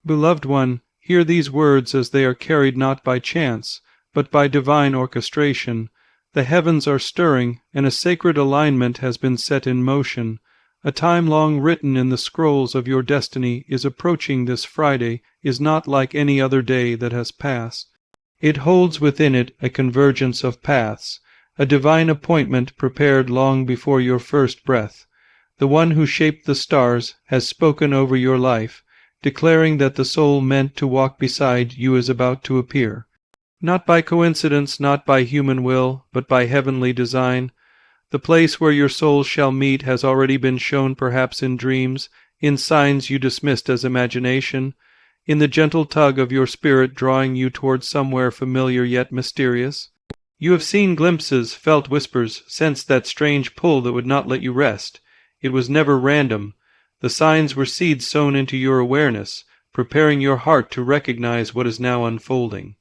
Beloved one, hear these words as they are carried not by chance, but by divine orchestration. The heavens are stirring, and a sacred alignment has been set in motion. A time long written in the scrolls of your destiny is approaching. This Friday is not like any other day that has passed. It holds within it a convergence of paths, a divine appointment prepared long before your first breath. The one who shaped the stars has spoken over your life, declaring that the soul meant to walk beside you is about to appear. Not by coincidence, not by human will, but by heavenly design. The place where your souls shall meet has already been shown, perhaps in dreams, in signs you dismissed as imagination, in the gentle tug of your spirit drawing you towards somewhere familiar yet mysterious. You have seen glimpses, felt whispers, sensed that strange pull that would not let you rest. It was never random. The signs were seeds sown into your awareness, preparing your heart to recognize what is now unfolding.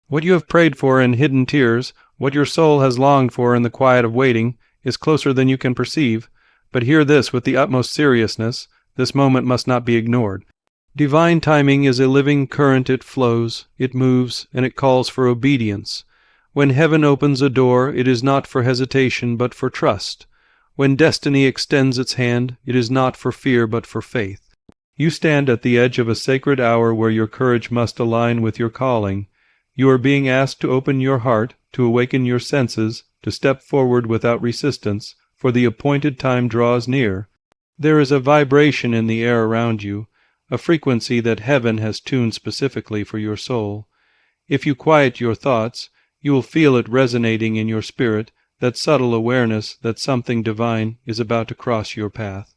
What you have prayed for in hidden tears, what your soul has longed for in the quiet of waiting, is closer than you can perceive. But hear this with the utmost seriousness. This moment must not be ignored. Divine timing is a living current. It flows, it moves, and it calls for obedience. When heaven opens a door, it is not for hesitation, but for trust. When destiny extends its hand, it is not for fear, but for faith. You stand at the edge of a sacred hour where your courage must align with your calling. You are being asked to open your heart, to awaken your senses, to step forward without resistance, for the appointed time draws near. There is a vibration in the air around you, a frequency that heaven has tuned specifically for your soul. If you quiet your thoughts, you will feel it resonating in your spirit, that subtle awareness that something divine is about to cross your path.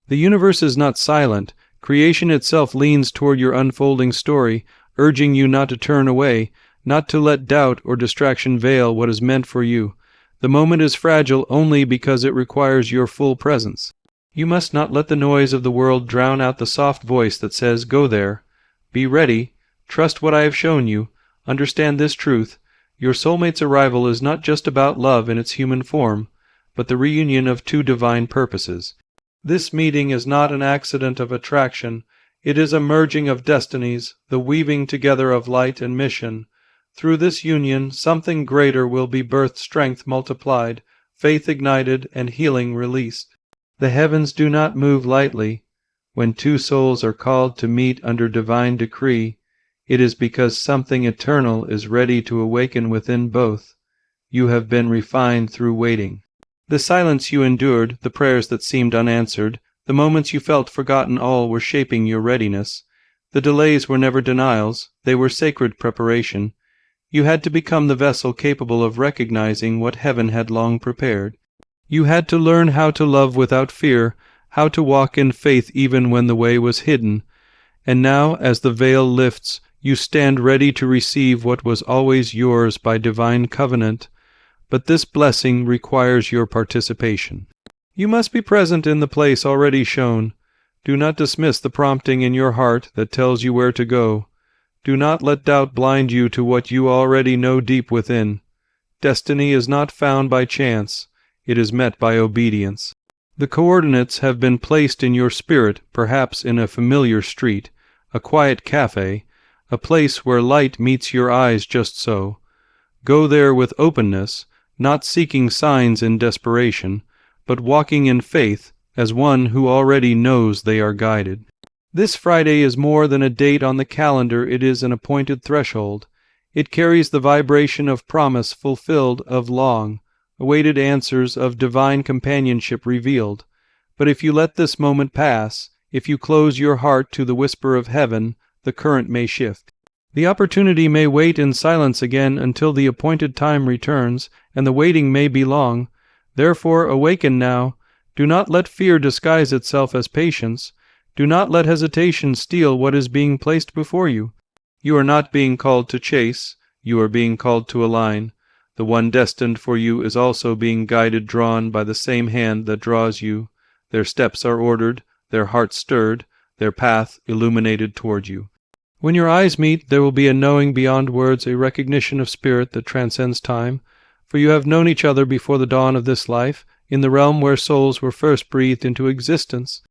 The universe is not silent. Creation itself leans toward your unfolding story, urging you not to turn away, not to let doubt or distraction veil what is meant for you. The moment is fragile only because it requires your full presence. You must not let the noise of the world drown out the soft voice that says, "Go there. Be ready. Trust what I have shown you. Understand this truth. Your soulmate's arrival is not just about love in its human form, but the reunion of two divine purposes. This meeting is not an accident of attraction. It is a merging of destinies, the weaving together of light and mission. Through this union, something greater will be birthed, strength multiplied, faith ignited, and healing released. The heavens do not move lightly. When two souls are called to meet under divine decree, it is because something eternal is ready to awaken within both. You have been refined through waiting. The silence you endured, the prayers that seemed unanswered, the moments you felt forgotten, all were shaping your readiness. The delays were never denials, they were sacred preparation. You had to become the vessel capable of recognizing what heaven had long prepared. You had to learn how to love without fear, how to walk in faith even when the way was hidden. And now, as the veil lifts, you stand ready to receive what was always yours by divine covenant. But this blessing requires your participation. You must be present in the place already shown. Do not dismiss the prompting in your heart that tells you where to go. Do not let doubt blind you to what you already know deep within. Destiny is not found by chance. It is met by obedience. The coordinates have been placed in your spirit, perhaps in a familiar street, a quiet cafe, a place where light meets your eyes just so. Go there with openness, not seeking signs in desperation, but walking in faith as one who already knows they are guided. This Friday is more than a date on the calendar. It is an appointed threshold. It carries the vibration of promise fulfilled, of long-awaited answers, of divine companionship revealed. But if you let this moment pass, if you close your heart to the whisper of heaven, the current may shift. The opportunity may wait in silence again until the appointed time returns, and the waiting may be long. Therefore, awaken now. Do not let fear disguise itself as patience. Do not let hesitation steal what is being placed before you. You are not being called to chase. You are being called to align. The one destined for you is also being guided, drawn by the same hand that draws you. Their steps are ordered, their hearts stirred, their path illuminated toward you. When your eyes meet, there will be a knowing beyond words, a recognition of spirit that transcends time. For you have known each other before the dawn of this life, in the realm where souls were first breathed into existence.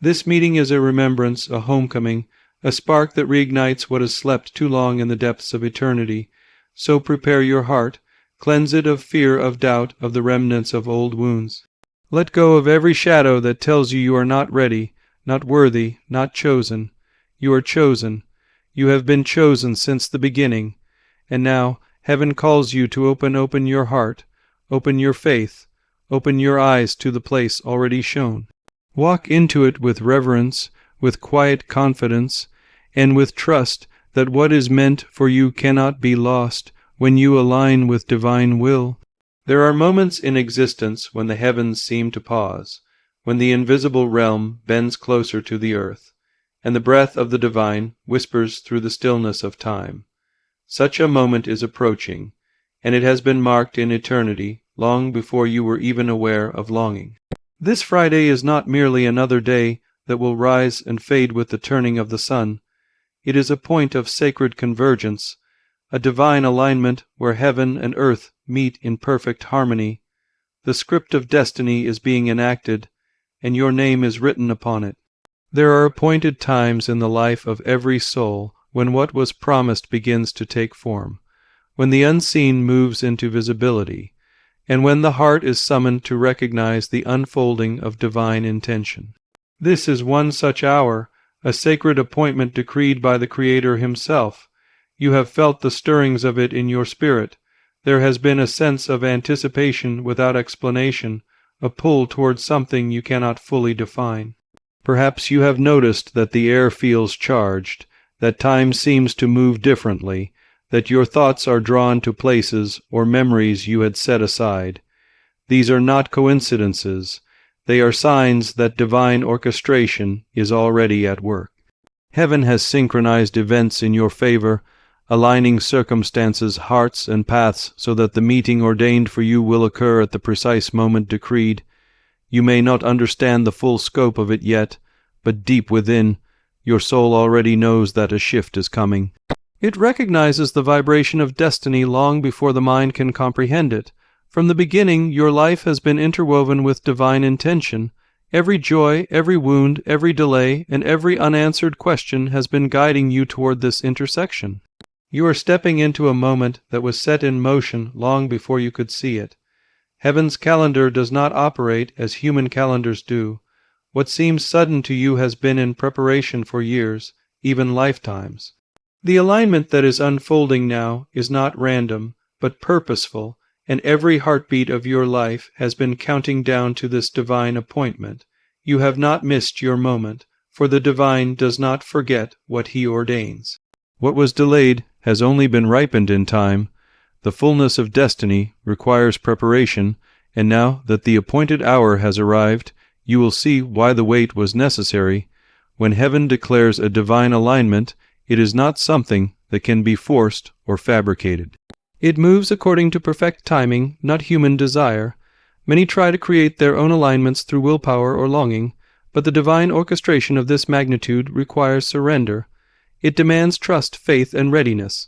This meeting is a remembrance, a homecoming, a spark that reignites what has slept too long in the depths of eternity. So prepare your heart, cleanse it of fear, of doubt, of the remnants of old wounds. Let go of every shadow that tells you are not ready, not worthy, not chosen. You are chosen. You have been chosen since the beginning. And now heaven calls you to open your heart, open your faith, open your eyes to the place already shown. Walk into it with reverence, with quiet confidence, and with trust that what is meant for you cannot be lost when you align with divine will. There are moments in existence when the heavens seem to pause, when the invisible realm bends closer to the earth, and the breath of the divine whispers through the stillness of time. Such a moment is approaching, and it has been marked in eternity long before you were even aware of longing. This Friday is not merely another day that will rise and fade with the turning of the sun. It is a point of sacred convergence, a divine alignment where heaven and earth meet in perfect harmony. The script of destiny is being enacted, and your name is written upon it. There are appointed times in the life of every soul when what was promised begins to take form, when the unseen moves into visibility, and when the heart is summoned to recognize the unfolding of divine intention. This is one such hour, a sacred appointment decreed by the Creator Himself. You have felt the stirrings of it in your spirit. There has been a sense of anticipation without explanation, a pull towards something you cannot fully define. Perhaps you have noticed that the air feels charged, that time seems to move differently, that your thoughts are drawn to places or memories you had set aside. These are not coincidences. They are signs that divine orchestration is already at work. Heaven has synchronized events in your favor, aligning circumstances, hearts, and paths so that the meeting ordained for you will occur at the precise moment decreed. You may not understand the full scope of it yet, but deep within, your soul already knows that a shift is coming. It recognizes the vibration of destiny long before the mind can comprehend it. From the beginning, your life has been interwoven with divine intention. Every joy, every wound, every delay, and every unanswered question has been guiding you toward this intersection. You are stepping into a moment that was set in motion long before you could see it. Heaven's calendar does not operate as human calendars do. What seems sudden to you has been in preparation for years, even lifetimes. The alignment that is unfolding now is not random, but purposeful, and every heartbeat of your life has been counting down to this divine appointment. You have not missed your moment, for the divine does not forget what he ordains. What was delayed has only been ripened in time. The fullness of destiny requires preparation, and now that the appointed hour has arrived, you will see why the wait was necessary. When heaven declares a divine alignment, it is not something that can be forced or fabricated. It moves according to perfect timing, not human desire. Many try to create their own alignments through willpower or longing, but the divine orchestration of this magnitude requires surrender. It demands trust, faith, and readiness.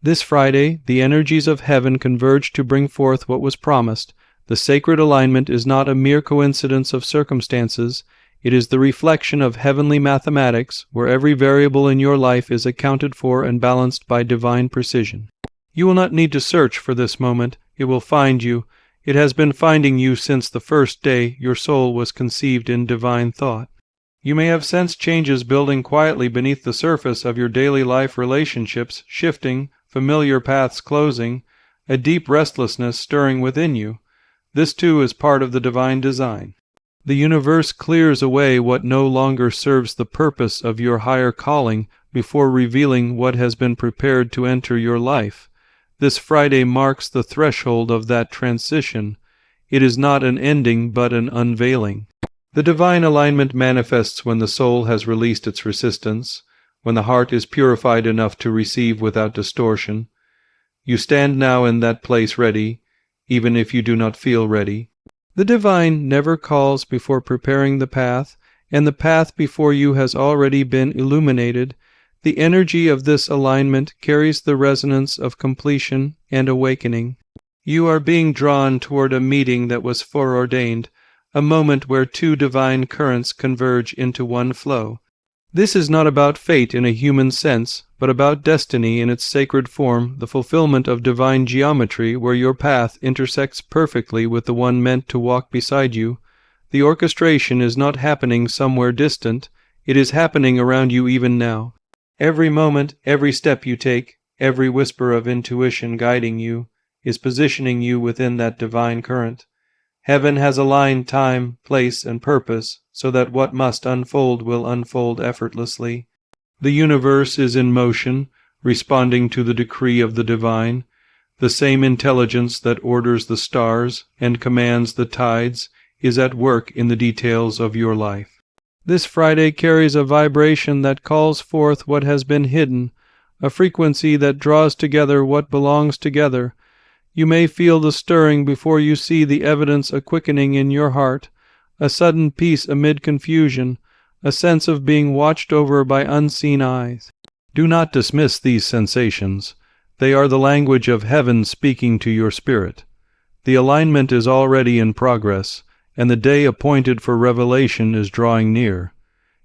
This Friday, the energies of heaven converge to bring forth what was promised. The sacred alignment is not a mere coincidence of circumstances. It is the reflection of heavenly mathematics, where every variable in your life is accounted for and balanced by divine precision. You will not need to search for this moment. It will find you. It has been finding you since the first day your soul was conceived in divine thought. You may have sensed changes building quietly beneath the surface of your daily life relationships shifting, familiar paths closing, a deep restlessness stirring within you. This too is part of the divine design. The universe clears away what no longer serves the purpose of your higher calling before revealing what has been prepared to enter your life. This Friday marks the threshold of that transition. It is not an ending but an unveiling. The divine alignment manifests when the soul has released its resistance, when the heart is purified enough to receive without distortion. You stand now in that place ready, even if you do not feel ready. The divine never calls before preparing the path, and the path before you has already been illuminated. The energy of this alignment carries the resonance of completion and awakening. You are being drawn toward a meeting that was foreordained, a moment where two divine currents converge into one flow. This is not about fate in a human sense, but about destiny in its sacred form, the fulfillment of divine geometry where your path intersects perfectly with the one meant to walk beside you. The orchestration is not happening somewhere distant, it is happening around you even now. Every moment, every step you take, every whisper of intuition guiding you, is positioning you within that divine current. Heaven has aligned time, place, and purpose so that what must unfold will unfold effortlessly. The universe is in motion, responding to the decree of the divine. The same intelligence that orders the stars and commands the tides is at work in the details of your life. This Friday carries a vibration that calls forth what has been hidden, a frequency that draws together what belongs together. You may feel the stirring before you see the evidence, a quickening in your heart, a sudden peace amid confusion, a sense of being watched over by unseen eyes. Do not dismiss these sensations. They are the language of heaven speaking to your spirit. The alignment is already in progress, and the day appointed for revelation is drawing near.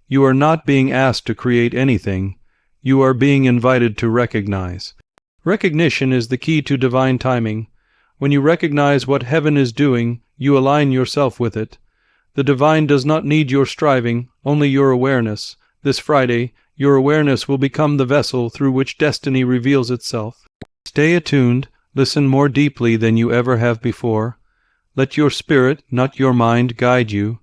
You are not being asked to create anything. You are being invited to recognize. Recognition is the key to divine timing. When you recognize what heaven is doing, you align yourself with it. The divine does not need your striving, only your awareness. This Friday, your awareness will become the vessel through which destiny reveals itself. Stay attuned, listen more deeply than you ever have before. Let your spirit, not your mind, guide you.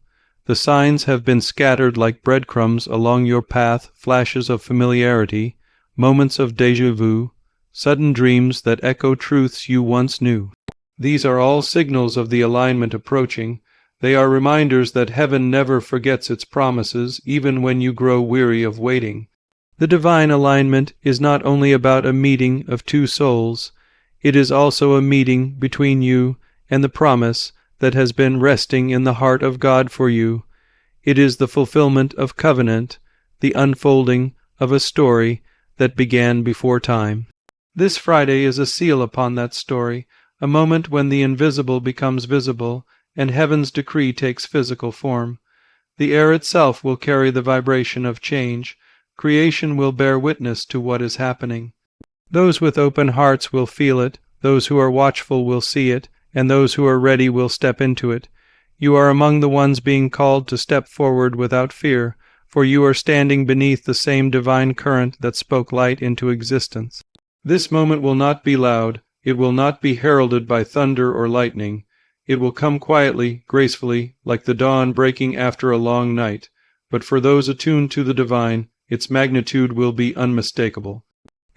The signs have been scattered like breadcrumbs along your path, flashes of familiarity, moments of déjà vu, sudden dreams that echo truths you once knew. These are all signals of the alignment approaching. They are reminders that heaven never forgets its promises, even when you grow weary of waiting. The divine alignment is not only about a meeting of two souls, it is also a meeting between you and the promise that has been resting in the heart of God for you. It is the fulfillment of covenant, the unfolding of a story that began before time. This Friday is a seal upon that story, a moment when the invisible becomes visible and heaven's decree takes physical form. The air itself will carry the vibration of change. Creation will bear witness to what is happening. Those with open hearts will feel it, those who are watchful will see it, and those who are ready will step into it. You are among the ones being called to step forward without fear, for you are standing beneath the same divine current that spoke light into existence. This moment will not be loud, it will not be heralded by thunder or lightning. It will come quietly, gracefully, like the dawn breaking after a long night, but for those attuned to the divine, its magnitude will be unmistakable.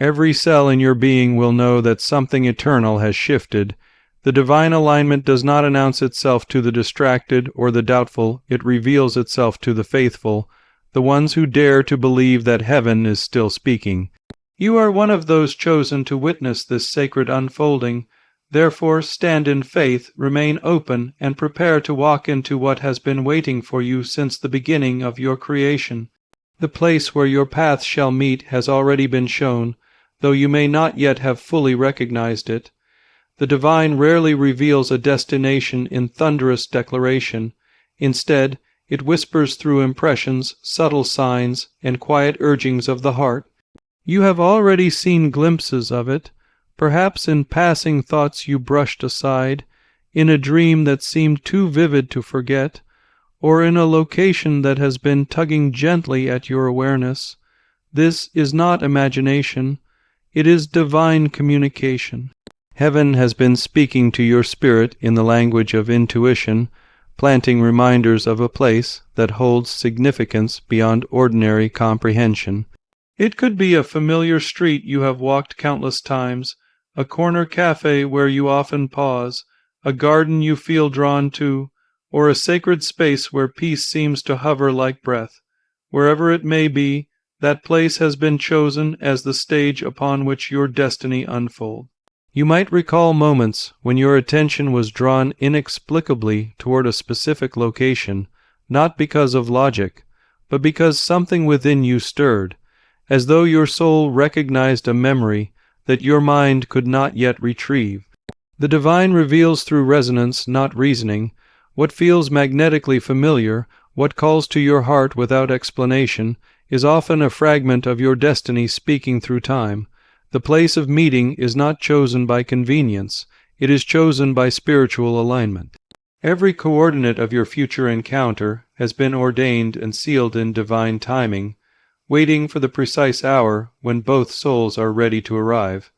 Every cell in your being will know that something eternal has shifted. The divine alignment does not announce itself to the distracted or the doubtful, it reveals itself to the faithful, the ones who dare to believe that heaven is still speaking. You are one of those chosen to witness this sacred unfolding. Therefore, stand in faith, remain open, and prepare to walk into what has been waiting for you since the beginning of your creation. The place where your paths shall meet has already been shown, though you may not yet have fully recognized it. The divine rarely reveals a destination in thunderous declaration. Instead, it whispers through impressions, subtle signs, and quiet urgings of the heart. You have already seen glimpses of it. Perhaps in passing thoughts you brushed aside, in a dream that seemed too vivid to forget, or in a location that has been tugging gently at your awareness. This is not imagination, it is divine communication. Heaven has been speaking to your spirit in the language of intuition, planting reminders of a place that holds significance beyond ordinary comprehension. It could be a familiar street you have walked countless times, a corner cafe where you often pause, a garden you feel drawn to, or a sacred space where peace seems to hover like breath. Wherever it may be, that place has been chosen as the stage upon which your destiny unfolds. You might recall moments when your attention was drawn inexplicably toward a specific location, not because of logic, but because something within you stirred, as though your soul recognized a memory that your mind could not yet retrieve. The divine reveals through resonance, not reasoning, what feels magnetically familiar, what calls to your heart without explanation. is often a fragment of your destiny speaking through time. The place of meeting is not chosen by convenience, it is chosen by spiritual alignment. Every coordinate of your future encounter has been ordained and sealed in divine timing, waiting for the precise hour when both souls are ready to arrive.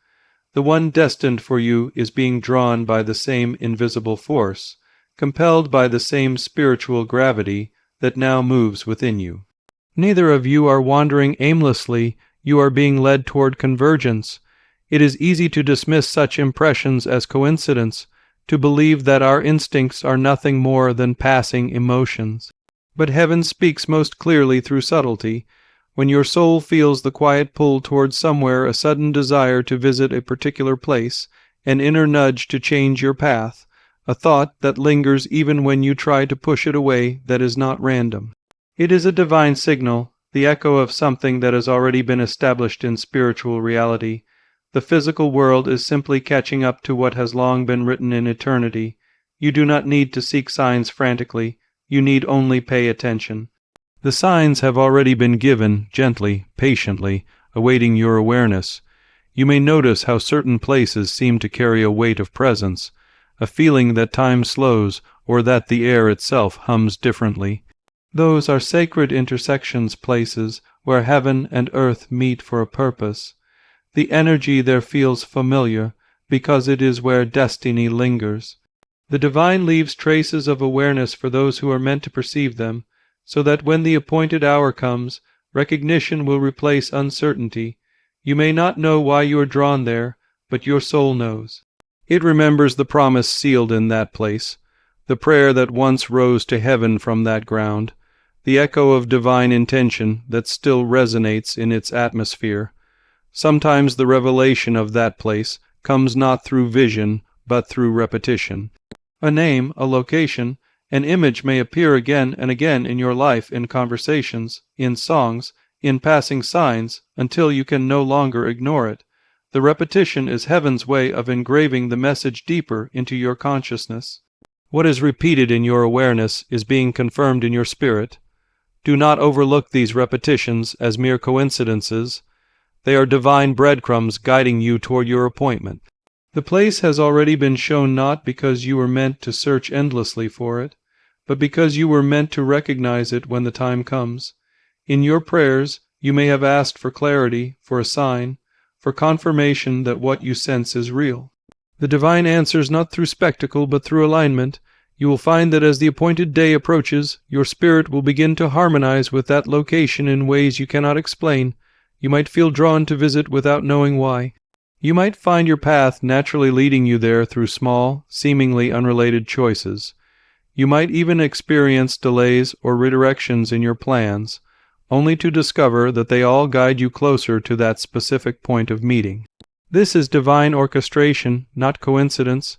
The one destined for you is being drawn by the same invisible force, compelled by the same spiritual gravity that now moves within you. Neither of you are wandering aimlessly, you are being led toward convergence. It is easy to dismiss such impressions as coincidence, to believe that our instincts are nothing more than passing emotions. But heaven speaks most clearly through subtlety. When your soul feels the quiet pull towards somewhere, a sudden desire to visit a particular place, an inner nudge to change your path, a thought that lingers even when you try to push it away, that is not random. It is a divine signal, the echo of something that has already been established in spiritual reality. The physical world is simply catching up to what has long been written in eternity. You do not need to seek signs frantically, you need only pay attention. The signs have already been given, gently, patiently, awaiting your awareness. You may notice how certain places seem to carry a weight of presence, a feeling that time slows or that the air itself hums differently. Those are sacred intersections, places where heaven and earth meet for a purpose. The energy there feels familiar because it is where destiny lingers. The divine leaves traces of awareness for those who are meant to perceive them, so that when the appointed hour comes, recognition will replace uncertainty. You may not know why you are drawn there, but your soul knows. It remembers the promise sealed in that place, the prayer that once rose to heaven from that ground, the echo of divine intention that still resonates in its atmosphere. Sometimes the revelation of that place comes not through vision, but through repetition. A name, a location, an image may appear again and again in your life, in conversations, in songs, in passing signs, until you can no longer ignore it. The repetition is heaven's way of engraving the message deeper into your consciousness. What is repeated in your awareness is being confirmed in your spirit. Do not overlook these repetitions as mere coincidences. They are divine breadcrumbs guiding you toward your appointment. The place has already been shown not because you were meant to search endlessly for it, but because you were meant to recognize it when the time comes. In your prayers, you may have asked for clarity, for a sign, for confirmation that what you sense is real. The divine answers not through spectacle, but through alignment. You will find that as the appointed day approaches, your spirit will begin to harmonize with that location in ways you cannot explain. You might feel drawn to visit without knowing why. You might find your path naturally leading you there through small, seemingly unrelated choices. You might even experience delays or redirections in your plans, only to discover that they all guide you closer to that specific point of meeting. This is divine orchestration, not coincidence.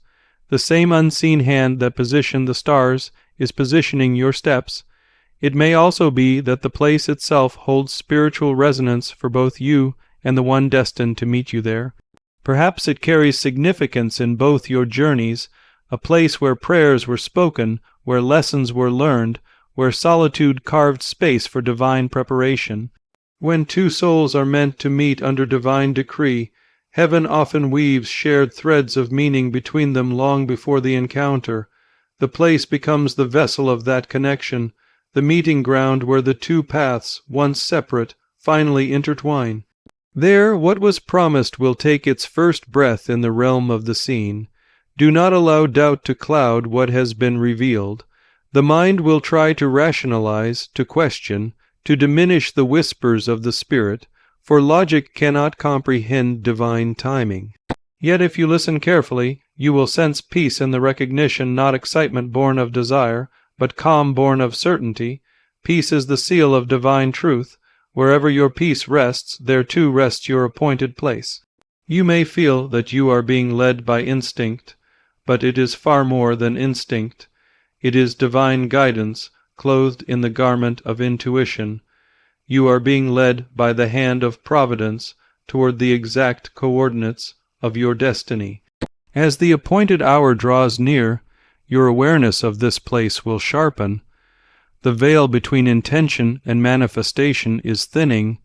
The same unseen hand that positioned the stars is positioning your steps. It may also be that the place itself holds spiritual resonance for both you and the one destined to meet you there. Perhaps it carries significance in both your journeys, a place where prayers were spoken, where lessons were learned, where solitude carved space for divine preparation. When two souls are meant to meet under divine decree, heaven often weaves shared threads of meaning between them long before the encounter. The place becomes the vessel of that connection, the meeting ground where the two paths, once separate, finally intertwine. There, what was promised will take its first breath in the realm of the seen. Do not allow doubt to cloud what has been revealed. The mind will try to rationalize, to question, to diminish the whispers of the Spirit, for logic cannot comprehend divine timing. Yet if you listen carefully, you will sense peace in the recognition, not excitement born of desire, but calm born of certainty. Peace is the seal of divine truth. Wherever your peace rests, there too rests your appointed place. You may feel that you are being led by instinct, but it is far more than instinct. It is divine guidance, clothed in the garment of intuition. You are being led by the hand of providence toward the exact coordinates of your destiny. As the appointed hour draws near, your awareness of this place will sharpen. the veil between intention and manifestation is thinning,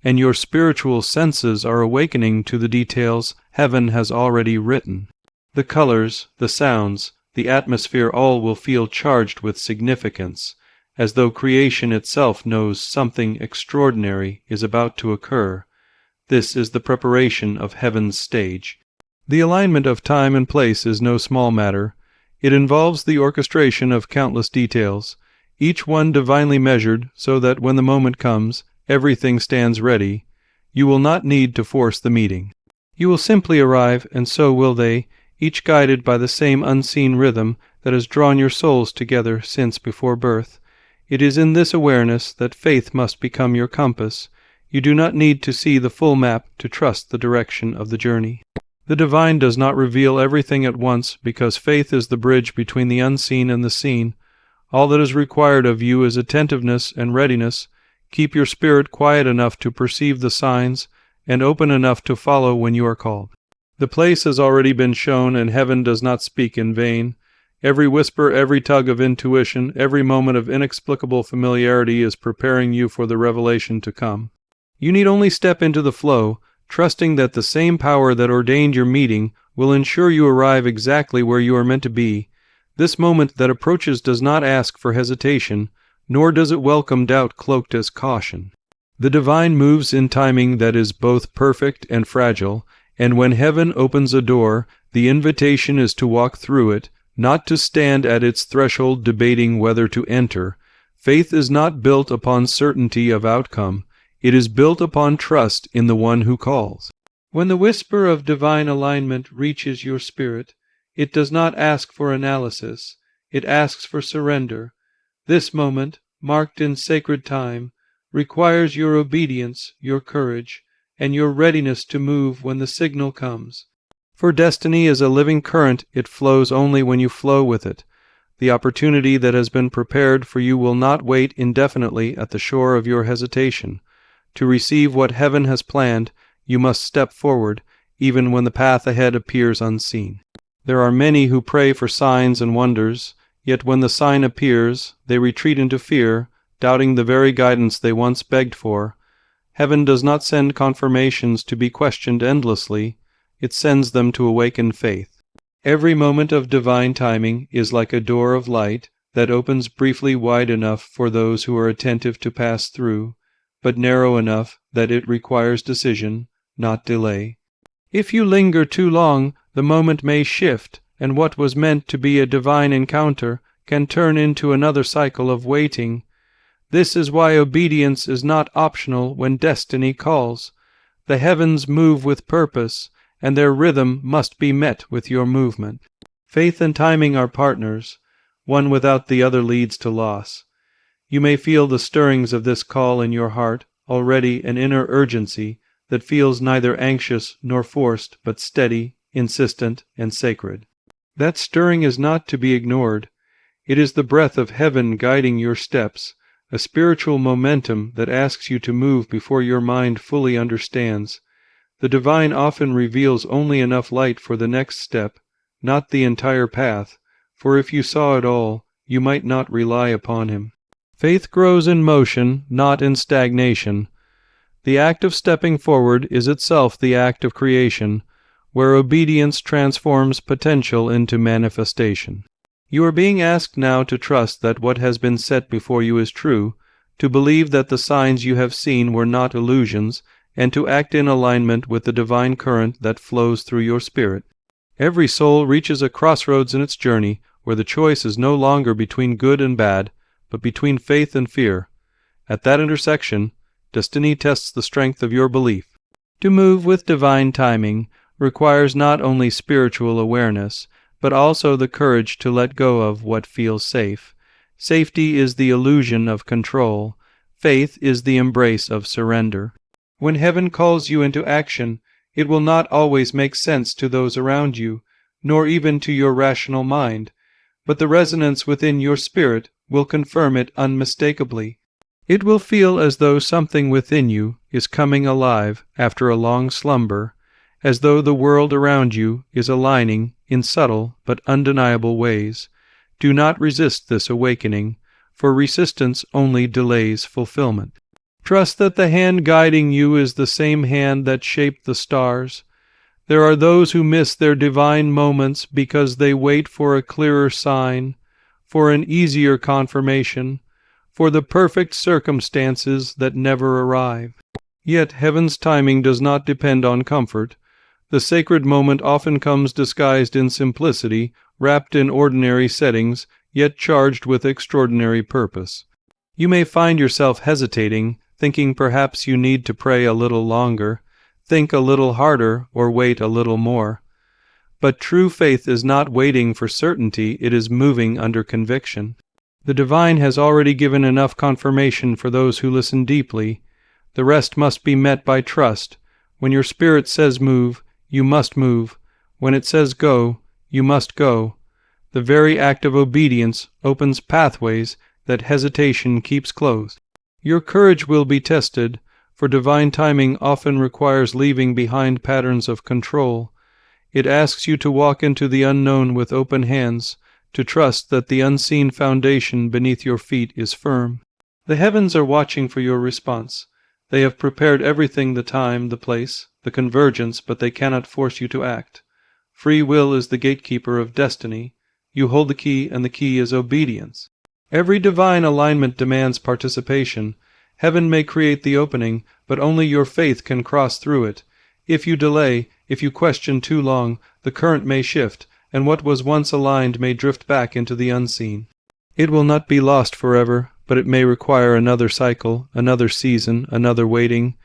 and your spiritual senses are awakening to the details heaven has already written. The colors, the sounds, the atmosphere all will feel charged with significance, as though creation itself knows something extraordinary is about to occur. This is the preparation of heaven's stage. The alignment of time and place is no small matter. It involves the orchestration of countless details, each one divinely measured so that when the moment comes, everything stands ready. You will not need to force the meeting. You will simply arrive, and so will they, each guided by the same unseen rhythm that has drawn your souls together since before birth. It is in this awareness that faith must become your compass. You do not need to see the full map to trust the direction of the journey. The divine does not reveal everything at once because faith is the bridge between the unseen and the seen. All that is required of you is attentiveness and readiness. Keep your spirit quiet enough to perceive the signs and open enough to follow when you are called. The place has already been shown, and heaven does not speak in vain. Every whisper, every tug of intuition, every moment of inexplicable familiarity is preparing you for the revelation to come. You need only step into the flow, trusting that the same power that ordained your meeting will ensure you arrive exactly where you are meant to be. This moment that approaches does not ask for hesitation, nor does it welcome doubt cloaked as caution. The divine moves in timing that is both perfect and fragile, and when heaven opens a door, the invitation is to walk through it, not to stand at its threshold debating whether to enter. Faith is not built upon certainty of outcome. It is built upon trust in the one who calls. When the whisper of divine alignment reaches your spirit, it does not ask for analysis. It asks for surrender. This moment, marked in sacred time, requires your obedience, your courage, and your readiness to move when the signal comes. For destiny is a living current. It flows only when you flow with it. The opportunity that has been prepared for you will not wait indefinitely at the shore of your hesitation. To receive what heaven has planned, you must step forward, even when the path ahead appears unseen. There are many who pray for signs and wonders, yet when the sign appears, they retreat into fear, doubting the very guidance they once begged for. Heaven does not send confirmations to be questioned endlessly. It sends them to awaken faith. Every moment of divine timing is like a door of light that opens briefly wide enough for those who are attentive to pass through, but narrow enough that it requires decision, not delay. If you linger too long, the moment may shift, and what was meant to be a divine encounter can turn into another cycle of waiting. This is why obedience is not optional when destiny calls. The heavens move with purpose, and their rhythm must be met with your movement. Faith and timing are partners. One without the other leads to loss. You may feel the stirrings of this call in your heart, already an inner urgency that feels neither anxious nor forced, but steady, insistent, and sacred. That stirring is not to be ignored. It is the breath of heaven guiding your steps, a spiritual momentum that asks you to move before your mind fully understands. The divine often reveals only enough light for the next step, not the entire path, for if you saw it all, you might not rely upon him. Faith grows in motion, not in stagnation. The act of stepping forward is itself the act of creation, where obedience transforms potential into manifestation. You are being asked now to trust that what has been set before you is true, to believe that the signs you have seen were not illusions, and to act in alignment with the divine current that flows through your spirit. Every soul reaches a crossroads in its journey where the choice is no longer between good and bad, but between faith and fear. At that intersection, destiny tests the strength of your belief. To move with divine timing requires not only spiritual awareness, but also the courage to let go of what feels safe. Safety is the illusion of control. Faith is the embrace of surrender. When heaven calls you into action, it will not always make sense to those around you, nor even to your rational mind, but the resonance within your spirit will confirm it unmistakably. It will feel as though something within you is coming alive after a long slumber, as though the world around you is aligning in subtle but undeniable ways. Do not resist this awakening, for resistance only delays fulfillment. Trust that the hand guiding you is the same hand that shaped the stars. There are those who miss their divine moments because they wait for a clearer sign, for an easier confirmation, for the perfect circumstances that never arrive. Yet heaven's timing does not depend on comfort. The sacred moment often comes disguised in simplicity, wrapped in ordinary settings, yet charged with extraordinary purpose. You may find yourself hesitating, thinking perhaps you need to pray a little longer, think a little harder, or wait a little more. But true faith is not waiting for certainty, it is moving under conviction. The divine has already given enough confirmation for those who listen deeply. The rest must be met by trust. When your spirit says move, you must move. When it says go, you must go. The very act of obedience opens pathways that hesitation keeps closed. Your courage will be tested, for divine timing often requires leaving behind patterns of control. It asks you to walk into the unknown with open hands, to trust that the unseen foundation beneath your feet is firm. The heavens are watching for your response. They have prepared everything, the time, the place, the convergence, but they cannot force you to act. Free will is the gatekeeper of destiny. You hold the key, and the key is obedience. Every divine alignment demands participation. Heaven may create the opening, but only your faith can cross through it. If you delay, if you question too long, the current may shift, and what was once aligned may drift back into the unseen. It will not be lost forever, but it may require another cycle, another season, another waiting.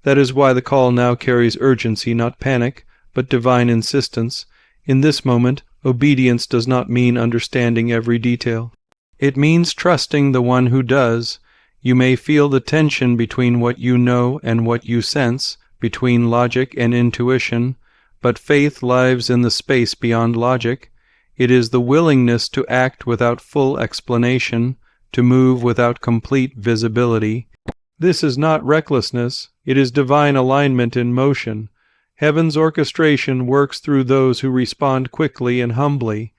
That is why the call now carries urgency, not panic, but divine insistence. In this moment, obedience does not mean understanding every detail. It means trusting the one who does. You may feel the tension between what you know and what you sense, between logic and intuition, but faith lives in the space beyond logic. It is the willingness to act without full explanation, to move without complete visibility. This is not recklessness, it is divine alignment in motion. Heaven's orchestration works through those who respond quickly and humbly.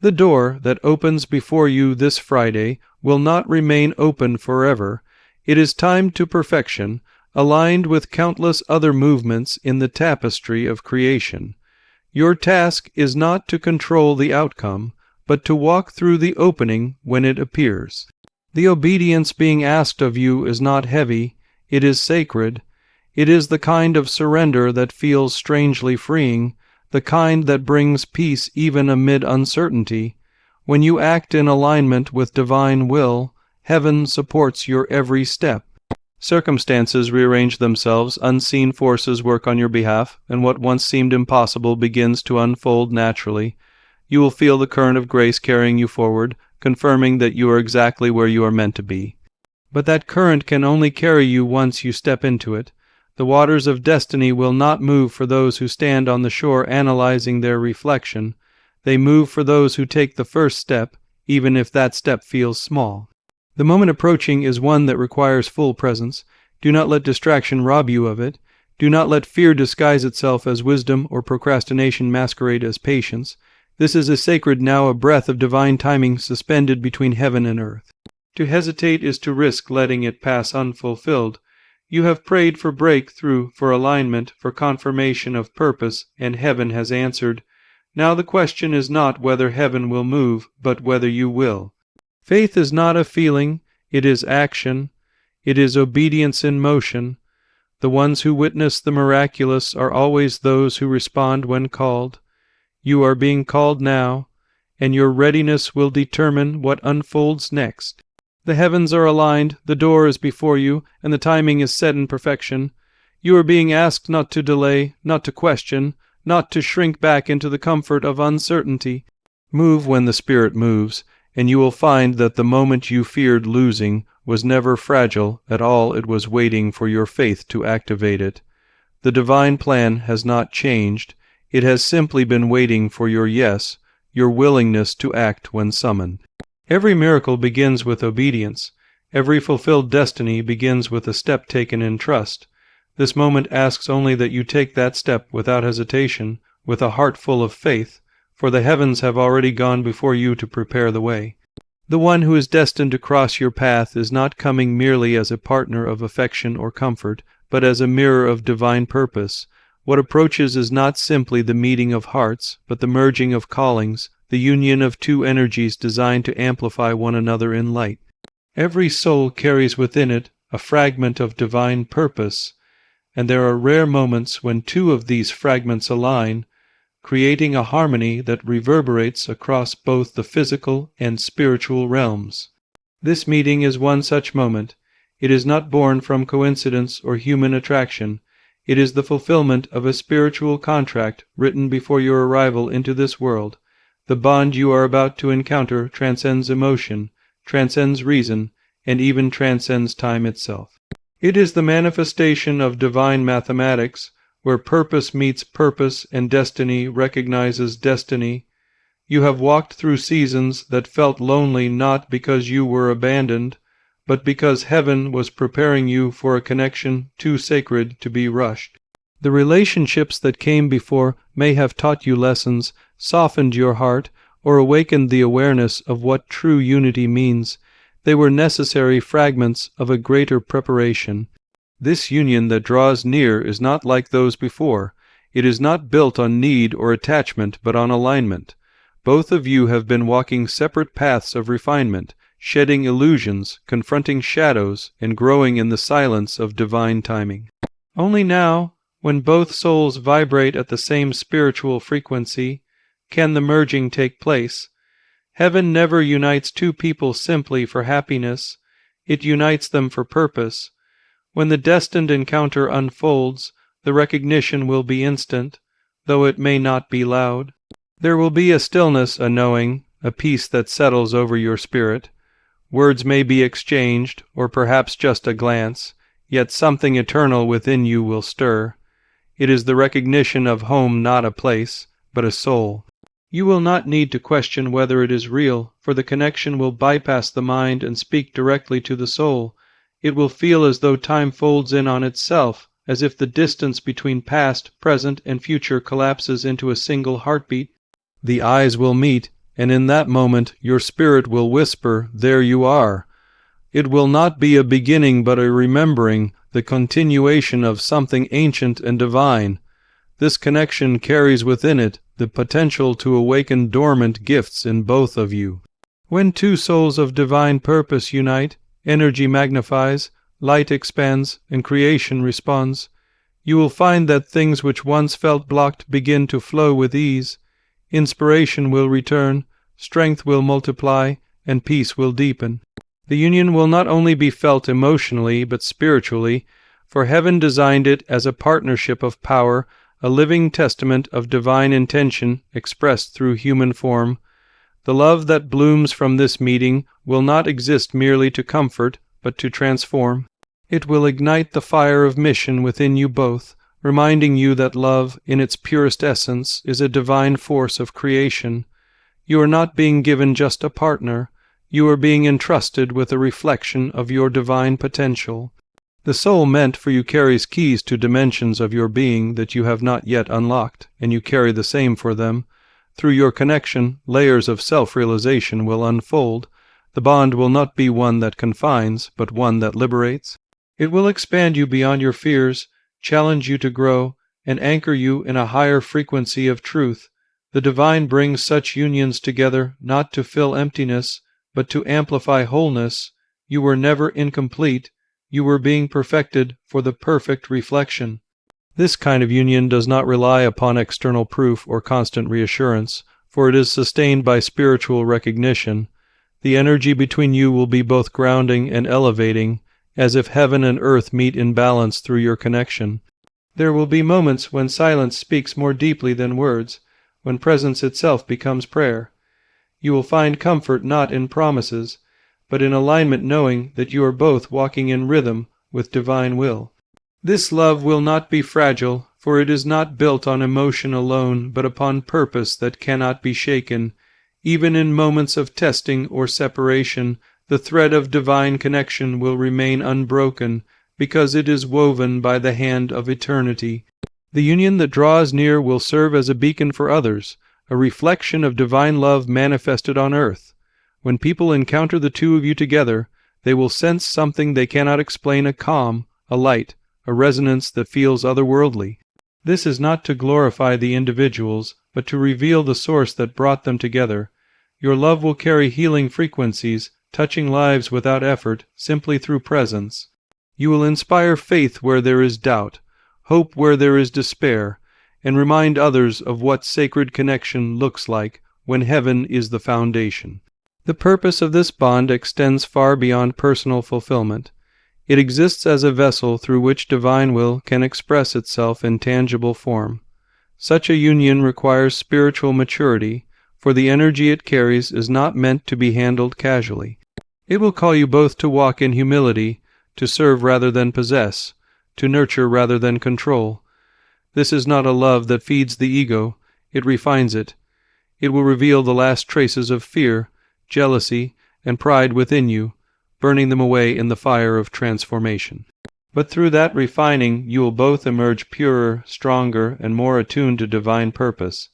The door that opens before you this Friday will not remain open forever. It is timed to perfection, aligned with countless other movements in the tapestry of creation. Your task is not to control the outcome, but to walk through the opening when it appears. The obedience being asked of you is not heavy, it is sacred. It is the kind of surrender that feels strangely freeing, the kind that brings peace even amid uncertainty. When you act in alignment with divine will, heaven supports your every step. Circumstances rearrange themselves, unseen forces work on your behalf, and what once seemed impossible begins to unfold naturally. You will feel the current of grace carrying you forward, confirming that you are exactly where you are meant to be. But that current can only carry you once you step into it. The waters of destiny will not move for those who stand on the shore analyzing their reflection. They move for those who take the first step, even if that step feels small. The moment approaching is one that requires full presence. Do not let distraction rob you of it. Do not let fear disguise itself as wisdom or procrastination masquerade as patience. This is a sacred now, a breath of divine timing suspended between heaven and earth. To hesitate is to risk letting it pass unfulfilled. You have prayed for breakthrough, for alignment, for confirmation of purpose, and heaven has answered. Now the question is not whether heaven will move, but whether you will. Faith is not a feeling, it is action. It is obedience in motion. The ones who witness the miraculous are always those who respond when called. You are being called now, and your readiness will determine what unfolds next. The heavens are aligned, the door is before you, and the timing is set in perfection. You are being asked not to delay, not to question, not to shrink back into the comfort of uncertainty. Move when the Spirit moves, and you will find that the moment you feared losing was never fragile at all. It was waiting for your faith to activate it. The divine plan has not changed. It has simply been waiting for your yes, your willingness to act when summoned. Every miracle begins with obedience. Every fulfilled destiny begins with a step taken in trust. This moment asks only that you take that step without hesitation, with a heart full of faith, for the heavens have already gone before you to prepare the way. The one who is destined to cross your path is not coming merely as a partner of affection or comfort, but as a mirror of divine purpose. What approaches is not simply the meeting of hearts, but the merging of callings, the union of two energies designed to amplify one another in light. Every soul carries within it a fragment of divine purpose, and there are rare moments when two of these fragments align, creating a harmony that reverberates across both the physical and spiritual realms. This meeting is one such moment. It is not born from coincidence or human attraction. It is the fulfillment of a spiritual contract written before your arrival into this world. The bond you are about to encounter transcends emotion, transcends reason, and even transcends time itself. It is the manifestation of divine mathematics, where purpose meets purpose and destiny recognizes destiny. You have walked through seasons that felt lonely not because you were abandoned, but because heaven was preparing you for a connection too sacred to be rushed. The relationships that came before may have taught you lessons, softened your heart, or awakened the awareness of what true unity means. They were necessary fragments of a greater preparation. This union that draws near is not like those before. It is not built on need or attachment, but on alignment. Both of you have been walking separate paths of refinement, shedding illusions, confronting shadows, and growing in the silence of divine timing. Only now, when both souls vibrate at the same spiritual frequency, can the merging take place. Heaven never unites two people simply for happiness. It unites them for purpose. When the destined encounter unfolds, the recognition will be instant, though it may not be loud. There will be a stillness, a knowing, a peace that settles over your spirit. Words may be exchanged, or perhaps just a glance, yet something eternal within you will stir. It is the recognition of home, not a place, but a soul. You will not need to question whether it is real, for the connection will bypass the mind and speak directly to the soul. It will feel as though time folds in on itself, as if the distance between past, present, and future collapses into a single heartbeat. The eyes will meet, and in that moment your spirit will whisper, "There you are." It will not be a beginning but a remembering, the continuation of something ancient and divine. This connection carries within it the potential to awaken dormant gifts in both of you. When two souls of divine purpose unite, energy magnifies, light expands, and creation responds. You will find that things which once felt blocked begin to flow with ease. Inspiration will return, strength will multiply, and peace will deepen. The union will not only be felt emotionally, but spiritually, for heaven designed it as a partnership of power, a living testament of divine intention expressed through human form. The love that blooms from this meeting will not exist merely to comfort, but to transform. It will ignite the fire of mission within you both, reminding you that love, in its purest essence, is a divine force of creation. You are not being given just a partner. You are being entrusted with a reflection of your divine potential. The soul meant for you carries keys to dimensions of your being that you have not yet unlocked, and you carry the same for them. Through your connection, layers of self-realization will unfold. The bond will not be one that confines, but one that liberates. It will expand you beyond your fears, challenge you to grow, and anchor you in a higher frequency of truth. The divine brings such unions together not to fill emptiness, but to amplify wholeness. You were never incomplete. You were being perfected for the perfect reflection. This kind of union does not rely upon external proof or constant reassurance, for it is sustained by spiritual recognition. The energy between you will be both grounding and elevating, as if heaven and earth meet in balance through your connection. There will be moments when silence speaks more deeply than words, when presence itself becomes prayer. You will find comfort not in promises, but in alignment, knowing that you are both walking in rhythm with divine will. This love will not be fragile, for it is not built on emotion alone, but upon purpose that cannot be shaken. Even in moments of testing or separation, the thread of divine connection will remain unbroken, because it is woven by the hand of eternity. The union that draws near will serve as a beacon for others, a reflection of divine love manifested on earth. When people encounter the two of you together, they will sense something they cannot explain, a calm, a light, a resonance that feels otherworldly. This is not to glorify the individuals, but to reveal the source that brought them together. Your love will carry healing frequencies, touching lives without effort, simply through presence. You will inspire faith where there is doubt, hope where there is despair, and remind others of what sacred connection looks like when heaven is the foundation. The purpose of this bond extends far beyond personal fulfillment. It exists as a vessel through which divine will can express itself in tangible form. Such a union requires spiritual maturity, for the energy it carries is not meant to be handled casually. It will call you both to walk in humility, to serve rather than possess, to nurture rather than control. This is not a love that feeds the ego, it refines it. It will reveal the last traces of fear, jealousy, and pride within you, burning them away in the fire of transformation. But through that refining, you will both emerge purer, stronger, and more attuned to divine purpose.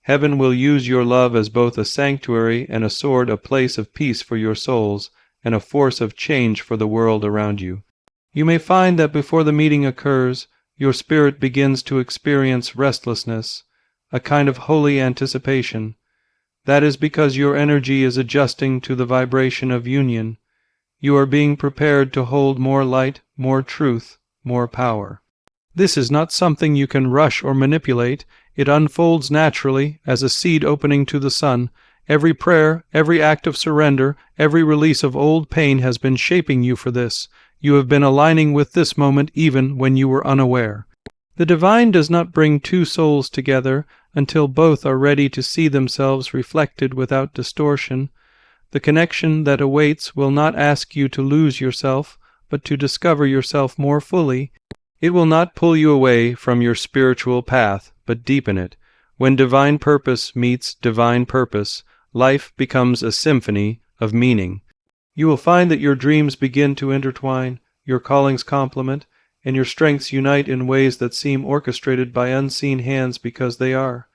Heaven will use your love as both a sanctuary and a sword, a place of peace for your souls, and a force of change for the world around you. You may find that before the meeting occurs, your spirit begins to experience restlessness, a kind of holy anticipation. That is because your energy is adjusting to the vibration of union. You are being prepared to hold more light, more truth, more power. This is not something you can rush or manipulate. It unfolds naturally, as a seed opening to the sun. Every prayer, every act of surrender, every release of old pain has been shaping you for this. You have been aligning with this moment even when you were unaware. The divine does not bring two souls together until both are ready to see themselves reflected without distortion. The connection that awaits will not ask you to lose yourself, but to discover yourself more fully. It will not pull you away from your spiritual path, but deepen it. When divine purpose meets divine purpose, life becomes a symphony of meaning. You will find that your dreams begin to intertwine, your callings complement, and your strengths unite in ways that seem orchestrated by unseen hands because they are.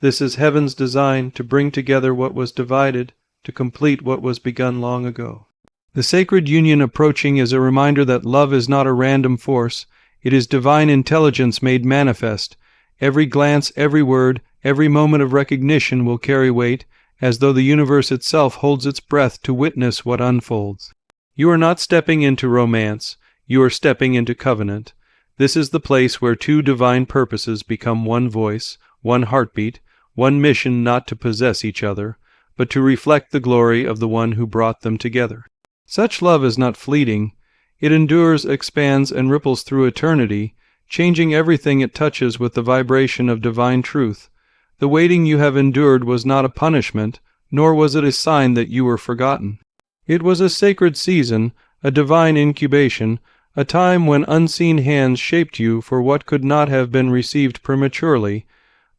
This is heaven's design to bring together what was divided, to complete what was begun long ago. The sacred union approaching is a reminder that love is not a random force. It is divine intelligence made manifest. Every glance, every word, every moment of recognition will carry weight, as though the universe itself holds its breath to witness what unfolds. You are not stepping into romance. You are stepping into covenant. This is the place where two divine purposes become one voice, one heartbeat, one mission, not to possess each other, but to reflect the glory of the one who brought them together. Such love is not fleeting. It endures, expands, and ripples through eternity, changing everything it touches with the vibration of divine truth. The waiting you have endured was not a punishment, nor was it a sign that you were forgotten. It was a sacred season, a divine incubation, a time when unseen hands shaped you for what could not have been received prematurely.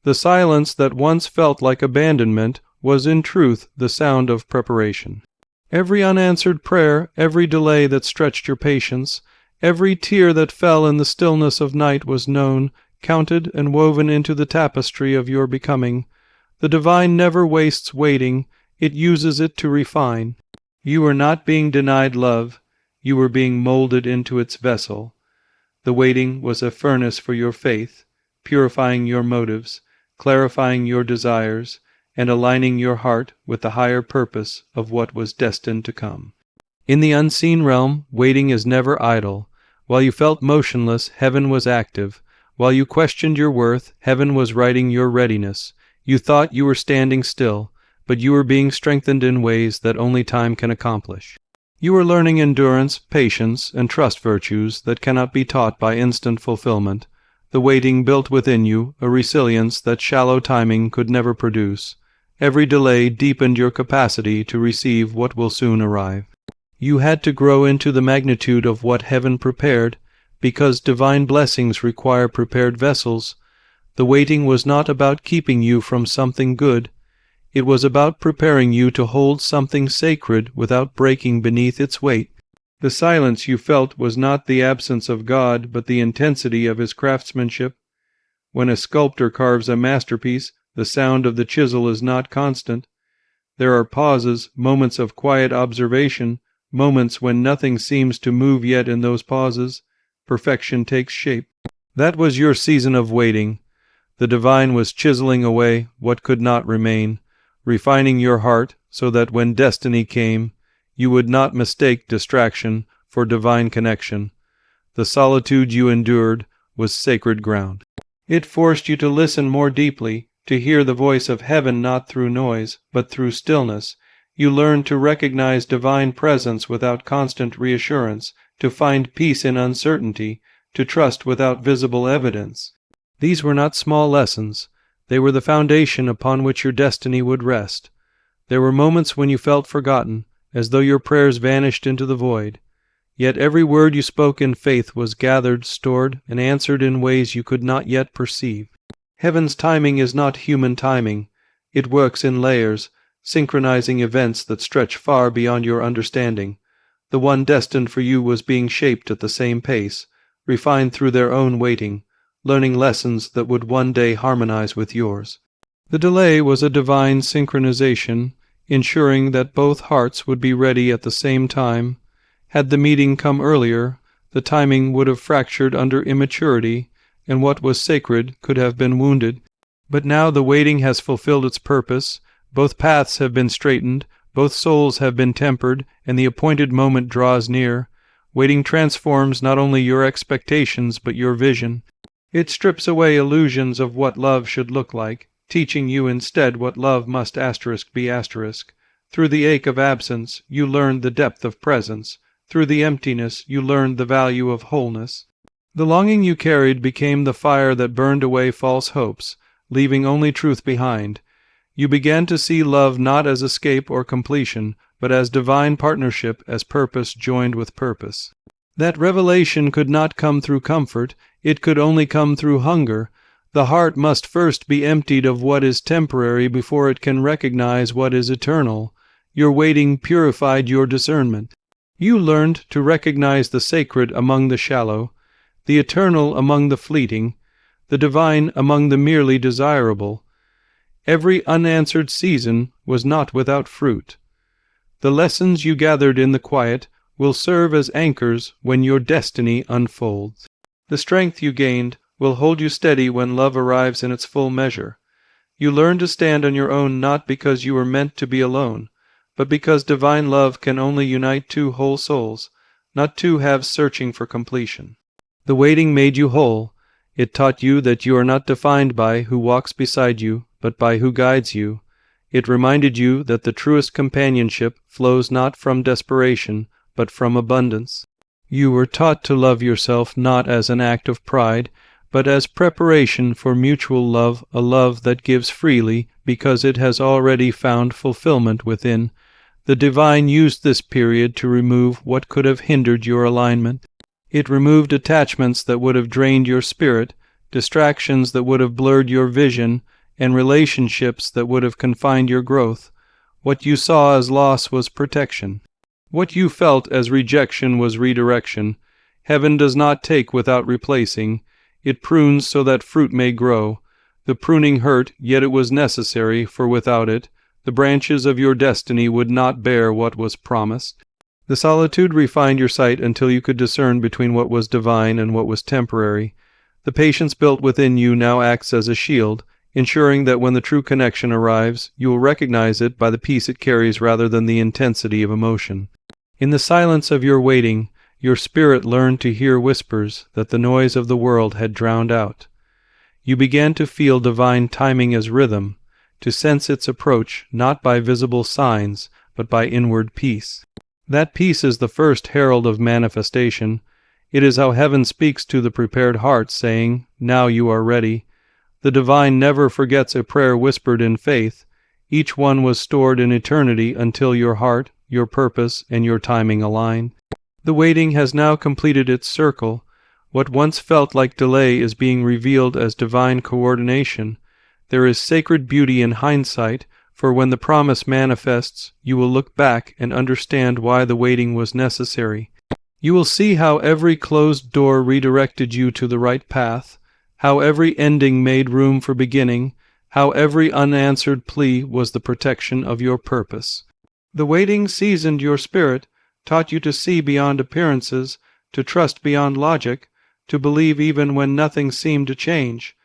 The silence that once felt like abandonment was in truth the sound of preparation. Every unanswered prayer, every delay that stretched your patience, every tear that fell in the stillness of night was known, counted, and woven into the tapestry of your becoming. The divine never wastes waiting, it uses it to refine. You were not being denied love, you were being molded into its vessel. The waiting was a furnace for your faith, purifying your motives, clarifying your desires, and aligning your heart with the higher purpose of what was destined to come. In the unseen realm, waiting is never idle. While you felt motionless, heaven was active. While you questioned your worth, heaven was writing your readiness. You thought you were standing still, but you were being strengthened in ways that only time can accomplish. You were learning endurance, patience, and trust virtues that cannot be taught by instant fulfillment. The waiting built within you a resilience that shallow timing could never produce. Every delay deepened your capacity to receive what will soon arrive. You had to grow into the magnitude of what heaven prepared, because divine blessings require prepared vessels. The waiting was not about keeping you from something good. It was about preparing you to hold something sacred without breaking beneath its weight. The silence you felt was not the absence of God, but the intensity of his craftsmanship. When a sculptor carves a masterpiece, the sound of the chisel is not constant. There are pauses, moments of quiet observation, moments when nothing seems to move, yet in those pauses, perfection takes shape. That was your season of waiting. The divine was chiseling away what could not remain, refining your heart so that when destiny came, you would not mistake distraction for divine connection. The solitude you endured was sacred ground. It forced you to listen more deeply, to hear the voice of heaven not through noise, but through stillness. You learned to recognize divine presence without constant reassurance, to find peace in uncertainty, to trust without visible evidence. These were not small lessons. They were the foundation upon which your destiny would rest. There were moments when you felt forgotten, as though your prayers vanished into the void. Yet every word you spoke in faith was gathered, stored, and answered in ways you could not yet perceive. Heaven's timing is not human timing. It works in layers, synchronizing events that stretch far beyond your understanding. The one destined for you was being shaped at the same pace, refined through their own waiting, learning lessons that would one day harmonize with yours. The delay was a divine synchronization, ensuring that both hearts would be ready at the same time. Had the meeting come earlier, the timing would have fractured under immaturity, and what was sacred could have been wounded. But now the waiting has fulfilled its purpose. Both paths have been straightened, both souls have been tempered, and the appointed moment draws near. Waiting transforms not only your expectations but your vision. It strips away illusions of what love should look like, teaching you instead what love must be. Through the ache of absence, you learned the depth of presence. Through the emptiness, you learned the value of wholeness. The longing you carried became the fire that burned away false hopes, leaving only truth behind. You began to see love not as escape or completion, but as divine partnership, as purpose joined with purpose. That revelation could not come through comfort, it could only come through hunger. The heart must first be emptied of what is temporary before it can recognize what is eternal. Your waiting purified your discernment. You learned to recognize the sacred among the shallow, the eternal among the fleeting, the divine among the merely desirable. Every unanswered season was not without fruit. The lessons you gathered in the quiet will serve as anchors when your destiny unfolds. The strength you gained will hold you steady when love arrives in its full measure. You learn to stand on your own not because you were meant to be alone, but because divine love can only unite two whole souls, not two halves searching for completion. The waiting made you whole. It taught you that you are not defined by who walks beside you, but by who guides you. It reminded you that the truest companionship flows not from desperation, but from abundance. You were taught to love yourself not as an act of pride, but as preparation for mutual love, a love that gives freely because it has already found fulfillment within. The divine used this period to remove what could have hindered your alignment. It removed attachments that would have drained your spirit, distractions that would have blurred your vision, and relationships that would have confined your growth. What you saw as loss was protection. What you felt as rejection was redirection. Heaven does not take without replacing. It prunes so that fruit may grow. The pruning hurt, yet it was necessary, for without it, the branches of your destiny would not bear what was promised. The solitude refined your sight until you could discern between what was divine and what was temporary. The patience built within you now acts as a shield, ensuring that when the true connection arrives, you will recognize it by the peace it carries rather than the intensity of emotion. In the silence of your waiting, your spirit learned to hear whispers that the noise of the world had drowned out. You began to feel divine timing as rhythm, to sense its approach not by visible signs, but by inward peace. That peace is the first herald of manifestation. It is how heaven speaks to the prepared heart, saying, "Now you are ready." The divine never forgets a prayer whispered in faith. Each one was stored in eternity until your heart, your purpose, and your timing align. The waiting has now completed its circle. What once felt like delay is being revealed as divine coordination. There is sacred beauty in hindsight, for when the promise manifests, you will look back and understand why the waiting was necessary. You will see how every closed door redirected you to the right path, how every ending made room for beginning, how every unanswered plea was the protection of your purpose. The waiting seasoned your spirit, taught you to see beyond appearances, to trust beyond logic, to believe even when nothing seemed to change.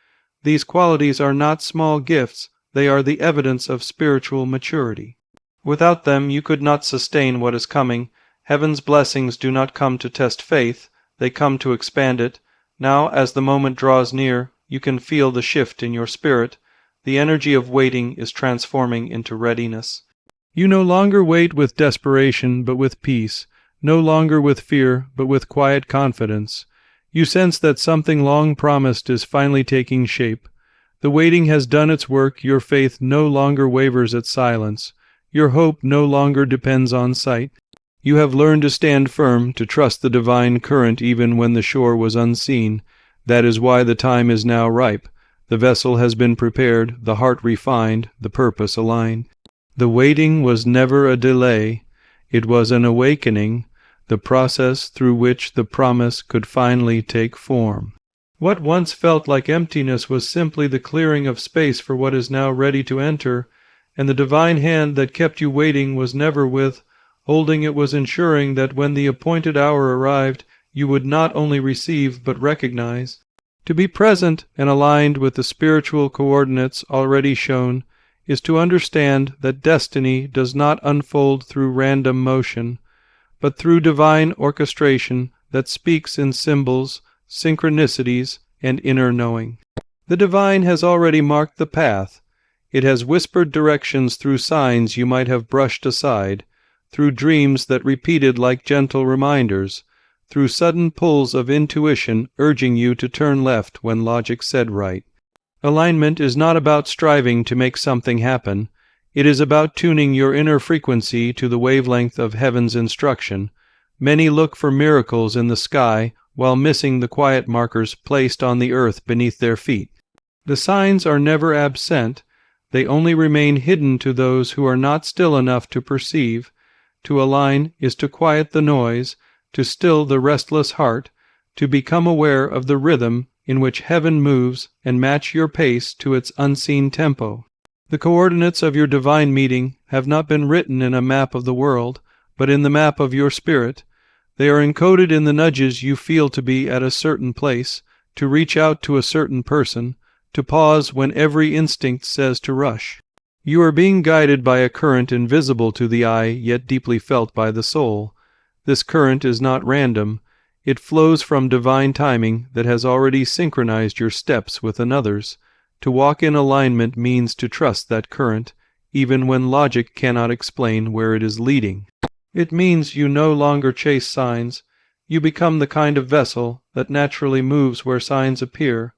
These qualities are not small gifts, they are the evidence of spiritual maturity. Without them you could not sustain what is coming. Heaven's blessings do not come to test faith, they come to expand it. Now, as the moment draws near, you can feel the shift in your spirit. The energy of waiting is transforming into readiness. You no longer wait with desperation, but with peace, no longer with fear, but with quiet confidence. You sense that something long promised is finally taking shape. The waiting has done its work, your faith no longer wavers at silence. Your hope no longer depends on sight. You have learned to stand firm, to trust the divine current even when the shore was unseen. That is why the time is now ripe. The vessel has been prepared, the heart refined, the purpose aligned. The waiting was never a delay. It was an awakening, the process through which the promise could finally take form. What once felt like emptiness was simply the clearing of space for what is now ready to enter, and the divine hand that kept you waiting was never withholding, it was ensuring that when the appointed hour arrived, you would not only receive but recognize. To be present and aligned with the spiritual coordinates already shown is to understand that destiny does not unfold through random motion, but through divine orchestration that speaks in symbols, synchronicities, and inner knowing. The divine has already marked the path. It has whispered directions through signs you might have brushed aside, through dreams that repeated like gentle reminders, through sudden pulls of intuition urging you to turn left when logic said right. Alignment is not about striving to make something happen. It is about tuning your inner frequency to the wavelength of heaven's instruction. Many look for miracles in the sky while missing the quiet markers placed on the earth beneath their feet. The signs are never absent. They only remain hidden to those who are not still enough to perceive. To align is to quiet the noise, to still the restless heart, to become aware of the rhythm in which heaven moves and match your pace to its unseen tempo. The coordinates of your divine meeting have not been written in a map of the world, but in the map of your spirit. They are encoded in the nudges you feel to be at a certain place, to reach out to a certain person, to pause when every instinct says to rush. You are being guided by a current invisible to the eye, yet deeply felt by the soul. This current is not random. It flows from divine timing that has already synchronized your steps with another's. To walk in alignment means to trust that current, even when logic cannot explain where it is leading. It means you no longer chase signs. You become the kind of vessel that naturally moves where signs appear.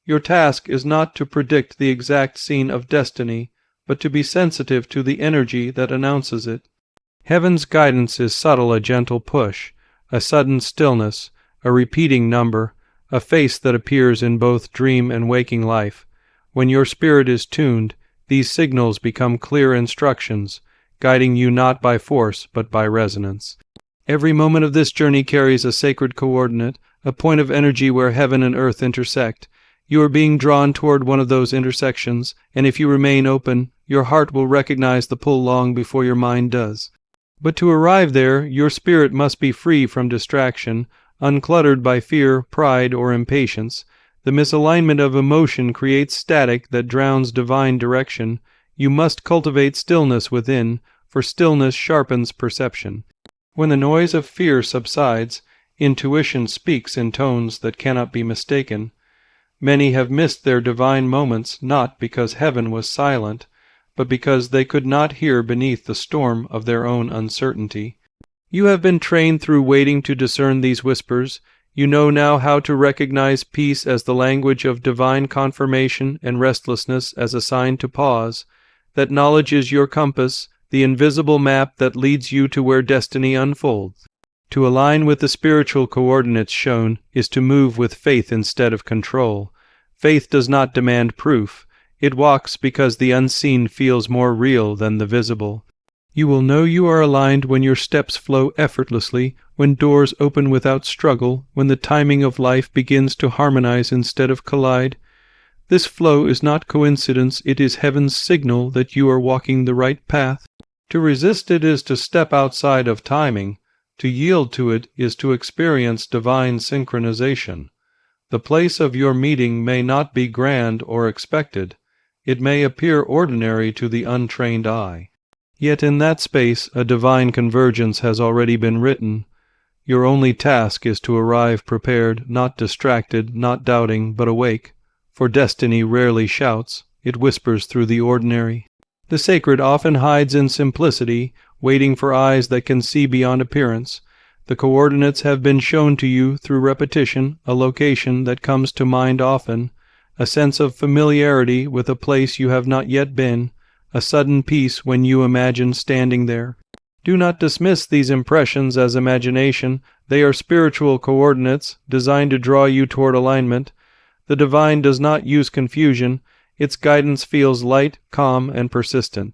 Your task is not to predict the exact scene of destiny, but to be sensitive to the energy that announces it. Heaven's guidance is subtle, a gentle push, a sudden stillness, a repeating number, a face that appears in both dream and waking life. When your spirit is tuned, these signals become clear instructions, guiding you not by force but by resonance. Every moment of this journey carries a sacred coordinate, a point of energy where heaven and earth intersect. You are being drawn toward one of those intersections, and if you remain open, your heart will recognize the pull long before your mind does. But to arrive there, your spirit must be free from distraction, uncluttered by fear, pride, or impatience. The misalignment of emotion creates static that drowns divine direction. You must cultivate stillness within, for stillness sharpens perception. When the noise of fear subsides, intuition speaks in tones that cannot be mistaken. Many have missed their divine moments not because heaven was silent, but because they could not hear beneath the storm of their own uncertainty. You have been trained through waiting to discern these whispers. You know now how to recognize peace as the language of divine confirmation and restlessness as a sign to pause. That knowledge is your compass, the invisible map that leads you to where destiny unfolds. To align with the spiritual coordinates shown is to move with faith instead of control. Faith does not demand proof. It walks because the unseen feels more real than the visible. You will know you are aligned when your steps flow effortlessly, when doors open without struggle, when the timing of life begins to harmonize instead of collide. This flow is not coincidence, it is heaven's signal that you are walking the right path. To resist it is to step outside of timing. To yield to it is to experience divine synchronization. The place of your meeting may not be grand or expected. It may appear ordinary to the untrained eye. Yet in that space a divine convergence has already been written. Your only task is to arrive prepared, not distracted, not doubting, but awake. For destiny rarely shouts, it whispers through the ordinary. The sacred often hides in simplicity, waiting for eyes that can see beyond appearance. The coordinates have been shown to you through repetition, a location that comes to mind often, a sense of familiarity with a place you have not yet been, a sudden peace when you imagine standing there. Do not dismiss these impressions as imagination. They are spiritual coordinates designed to draw you toward alignment. The divine does not use confusion. Its guidance feels light, calm, and persistent.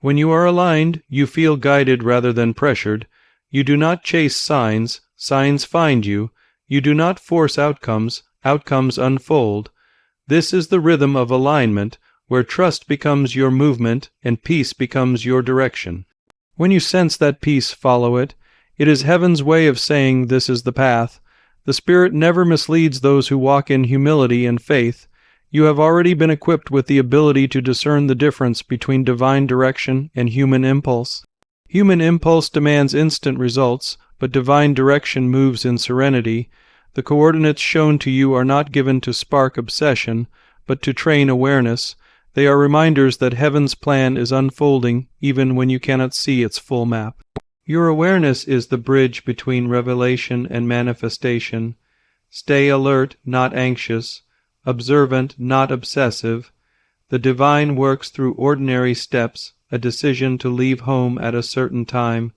When you are aligned, you feel guided rather than pressured. You do not chase signs. Signs find you. You do not force outcomes. Outcomes unfold. This is the rhythm of alignment, where trust becomes your movement and peace becomes your direction. When you sense that peace, follow it. It is heaven's way of saying this is the path. The Spirit never misleads those who walk in humility and faith. You have already been equipped with the ability to discern the difference between divine direction and human impulse. Human impulse demands instant results, but divine direction moves in serenity. The coordinates shown to you are not given to spark obsession, but to train awareness. They are reminders that heaven's plan is unfolding even when you cannot see its full map. Your awareness is the bridge between revelation and manifestation. Stay alert, not anxious, observant, not obsessive. The divine works through ordinary steps, a decision to leave home at a certain time,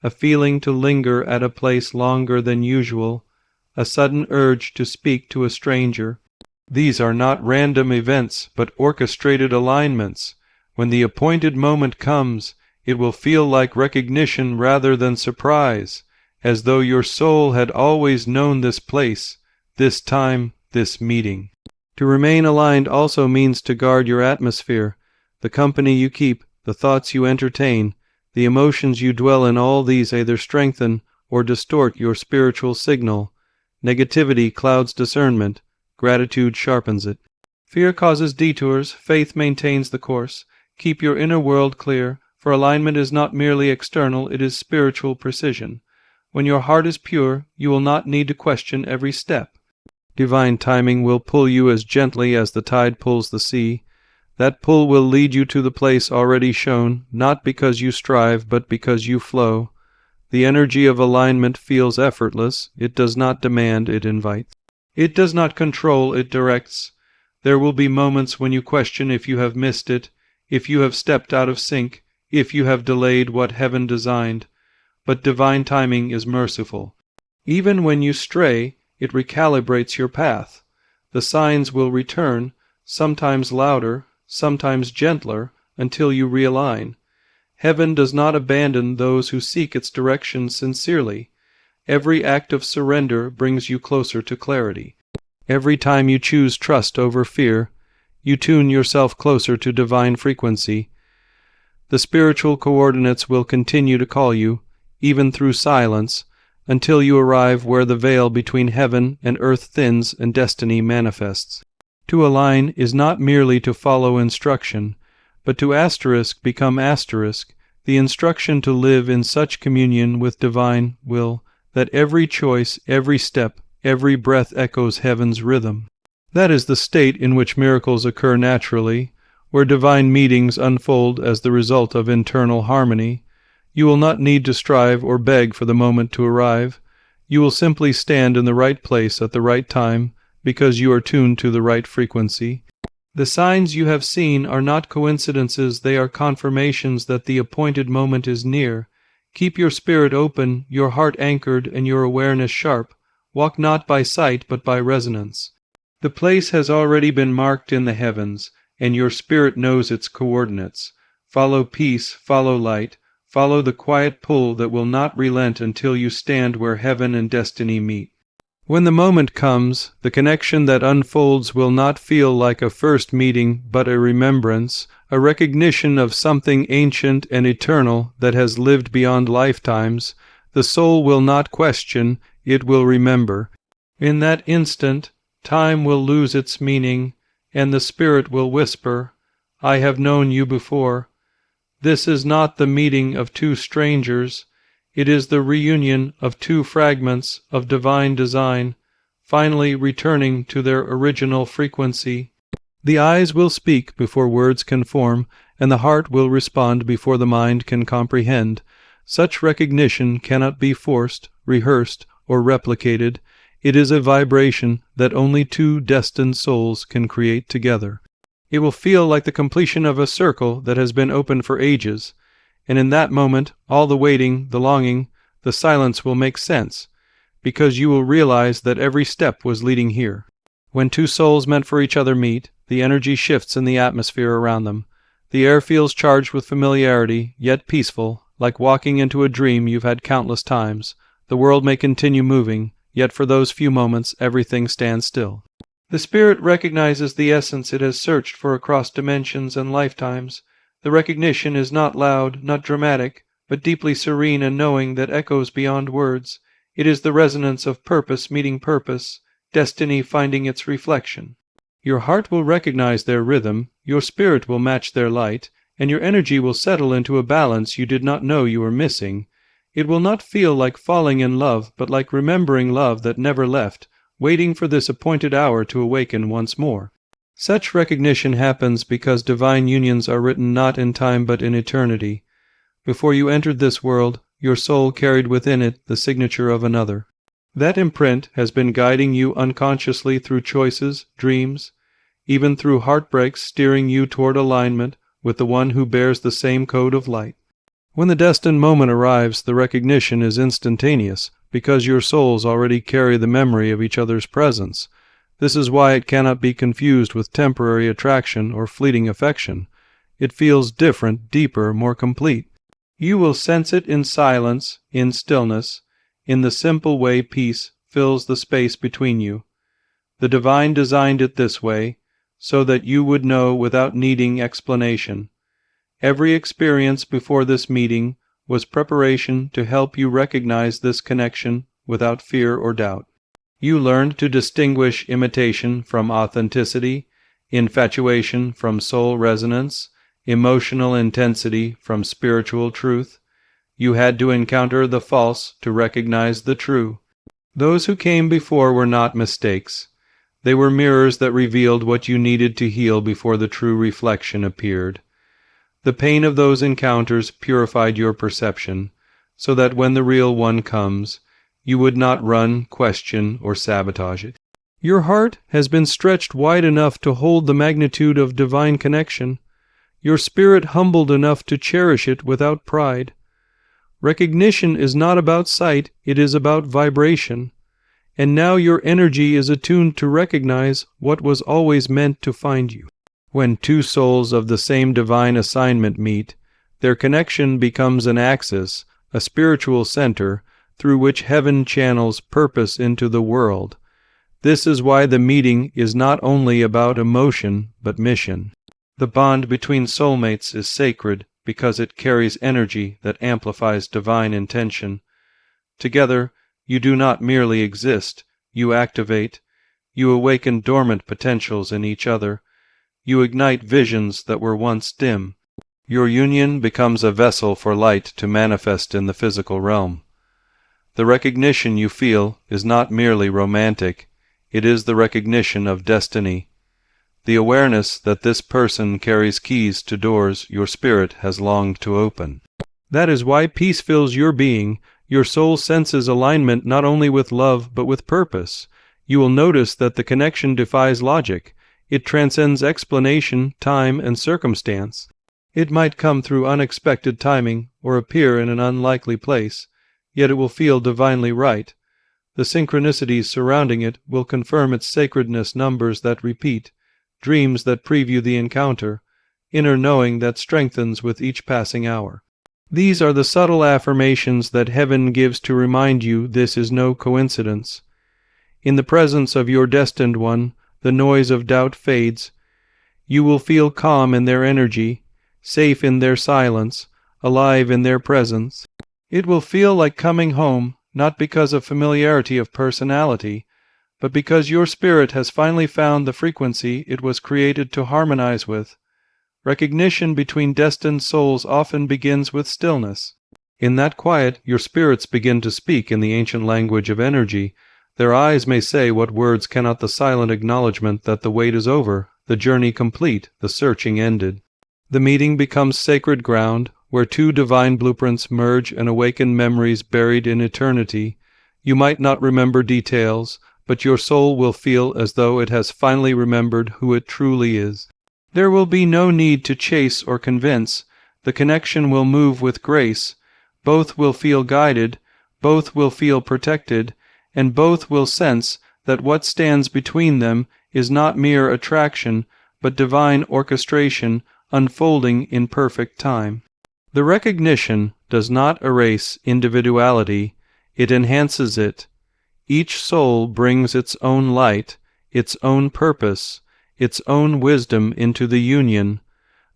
a feeling to linger at a place longer than usual, a sudden urge to speak to a stranger. These are not random events, but orchestrated alignments. When the appointed moment comes, it will feel like recognition rather than surprise, as though your soul had always known this place, this time, this meeting. To remain aligned also means to guard your atmosphere, the company you keep, the thoughts you entertain, the emotions you dwell in. All these either strengthen or distort your spiritual signal. Negativity clouds discernment. Gratitude sharpens it. Fear causes detours. Faith maintains the course. Keep your inner world clear, for alignment is not merely external, it is spiritual precision. When your heart is pure, you will not need to question every step. Divine timing will pull you as gently as the tide pulls the sea. That pull will lead you to the place already shown, not because you strive, but because you flow. The energy of alignment feels effortless. It does not demand, it invites. It does not control, it directs. There will be moments when you question if you have missed it, if you have stepped out of sync, if you have delayed what heaven designed. But divine timing is merciful. Even when you stray, it recalibrates your path. The signs will return, sometimes louder, sometimes gentler, until you realign. Heaven does not abandon those who seek its direction sincerely. Every act of surrender brings you closer to clarity. Every time you choose trust over fear, you tune yourself closer to divine frequency. The spiritual coordinates will continue to call you, even through silence, until you arrive where the veil between heaven and earth thins and destiny manifests. To align is not merely to follow instruction, but to become the instruction to live in such communion with divine will that every choice, every step, every breath echoes heaven's rhythm. That is the state in which miracles occur naturally, where divine meetings unfold as the result of internal harmony. You will not need to strive or beg for the moment to arrive. You will simply stand in the right place at the right time, because you are tuned to the right frequency. The signs you have seen are not coincidences, they are confirmations that the appointed moment is near. Keep your spirit open, your heart anchored, and your awareness sharp. Walk not by sight, but by resonance. The place has already been marked in the heavens, and your spirit knows its coordinates. Follow peace, follow light, follow the quiet pull that will not relent until you stand where heaven and destiny meet. When the moment comes, the connection that unfolds will not feel like a first meeting, but a remembrance, a recognition of something ancient and eternal that has lived beyond lifetimes. The soul will not question, it will remember. In that instant, time will lose its meaning, and the spirit will whisper, "I have known you before." This is not the meeting of two strangers. It is the reunion of two fragments of divine design, finally returning to their original frequency. The eyes will speak before words can form, and the heart will respond before the mind can comprehend. Such recognition cannot be forced, rehearsed, or replicated. It is a vibration that only two destined souls can create together. It will feel like the completion of a circle that has been open for ages, and in that moment all the waiting, the longing, the silence will make sense, because you will realize that every step was leading here. When two souls meant for each other meet, the energy shifts in the atmosphere around them. The air feels charged with familiarity, yet peaceful, like walking into a dream you've had countless times. The world may continue moving, yet for those few moments everything stands still. The spirit recognizes the essence it has searched for across dimensions and lifetimes. The recognition is not loud, not dramatic, but deeply serene and knowing that echoes beyond words. It is the resonance of purpose meeting purpose, destiny finding its reflection. Your heart will recognize their rhythm, your spirit will match their light, and your energy will settle into a balance you did not know you were missing. It will not feel like falling in love, but like remembering love that never left, waiting for this appointed hour to awaken once more. Such recognition happens because divine unions are written not in time but in eternity. Before you entered this world, your soul carried within it the signature of another. That imprint has been guiding you unconsciously through choices, dreams, even through heartbreaks, steering you toward alignment with the one who bears the same code of light. When the destined moment arrives, the recognition is instantaneous, because your souls already carry the memory of each other's presence. This is why it cannot be confused with temporary attraction or fleeting affection. It feels different, deeper, more complete. You will sense it in silence, in stillness, in the simple way peace fills the space between you. The divine designed it this way, so that you would know without needing explanation. Every experience before this meeting was preparation to help you recognize this connection without fear or doubt. You learned to distinguish imitation from authenticity, infatuation from soul resonance, emotional intensity from spiritual truth. You had to encounter the false to recognize the true. Those who came before were not mistakes. They were mirrors that revealed what you needed to heal before the true reflection appeared. The pain of those encounters purified your perception, so that when the real one comes, you would not run, question, or sabotage it. Your heart has been stretched wide enough to hold the magnitude of divine connection, your spirit humbled enough to cherish it without pride. Recognition is not about sight, it is about vibration, and now your energy is attuned to recognize what was always meant to find you. When two souls of the same divine assignment meet, their connection becomes an axis, a spiritual center, through which heaven channels purpose into the world. This is why the meeting is not only about emotion, but mission. The bond between soulmates is sacred because it carries energy that amplifies divine intention. Together, you do not merely exist, you activate, you awaken dormant potentials in each other. You ignite visions that were once dim. Your union becomes a vessel for light to manifest in the physical realm. The recognition you feel is not merely romantic, it is the recognition of destiny. The awareness that this person carries keys to doors your spirit has longed to open. That is why peace fills your being. Your soul senses alignment not only with love but with purpose. You will notice that the connection defies logic. It transcends explanation, time, and circumstance. It might come through unexpected timing or appear in an unlikely place, yet it will feel divinely right. The synchronicities surrounding it will confirm its sacredness, numbers that repeat, dreams that preview the encounter, inner knowing that strengthens with each passing hour. These are the subtle affirmations that heaven gives to remind you this is no coincidence. In the presence of your destined one, the noise of doubt fades. You will feel calm in their energy, safe in their silence, alive in their presence. It will feel like coming home, not because of familiarity of personality, but because your spirit has finally found the frequency it was created to harmonize with. Recognition between destined souls often begins with stillness. In that quiet, your spirits begin to speak in the ancient language of energy. Their eyes may say what words cannot the silent acknowledgement that the wait is over, the journey complete, the searching ended. The meeting becomes sacred ground, where two divine blueprints merge and awaken memories buried in eternity. You might not remember details, but your soul will feel as though it has finally remembered who it truly is. There will be no need to chase or convince. The connection will move with grace. Both will feel guided, both will feel protected, and both will sense that what stands between them is not mere attraction, but divine orchestration unfolding in perfect time. The recognition does not erase individuality, it enhances it. Each soul brings its own light, its own purpose, its own wisdom into the union.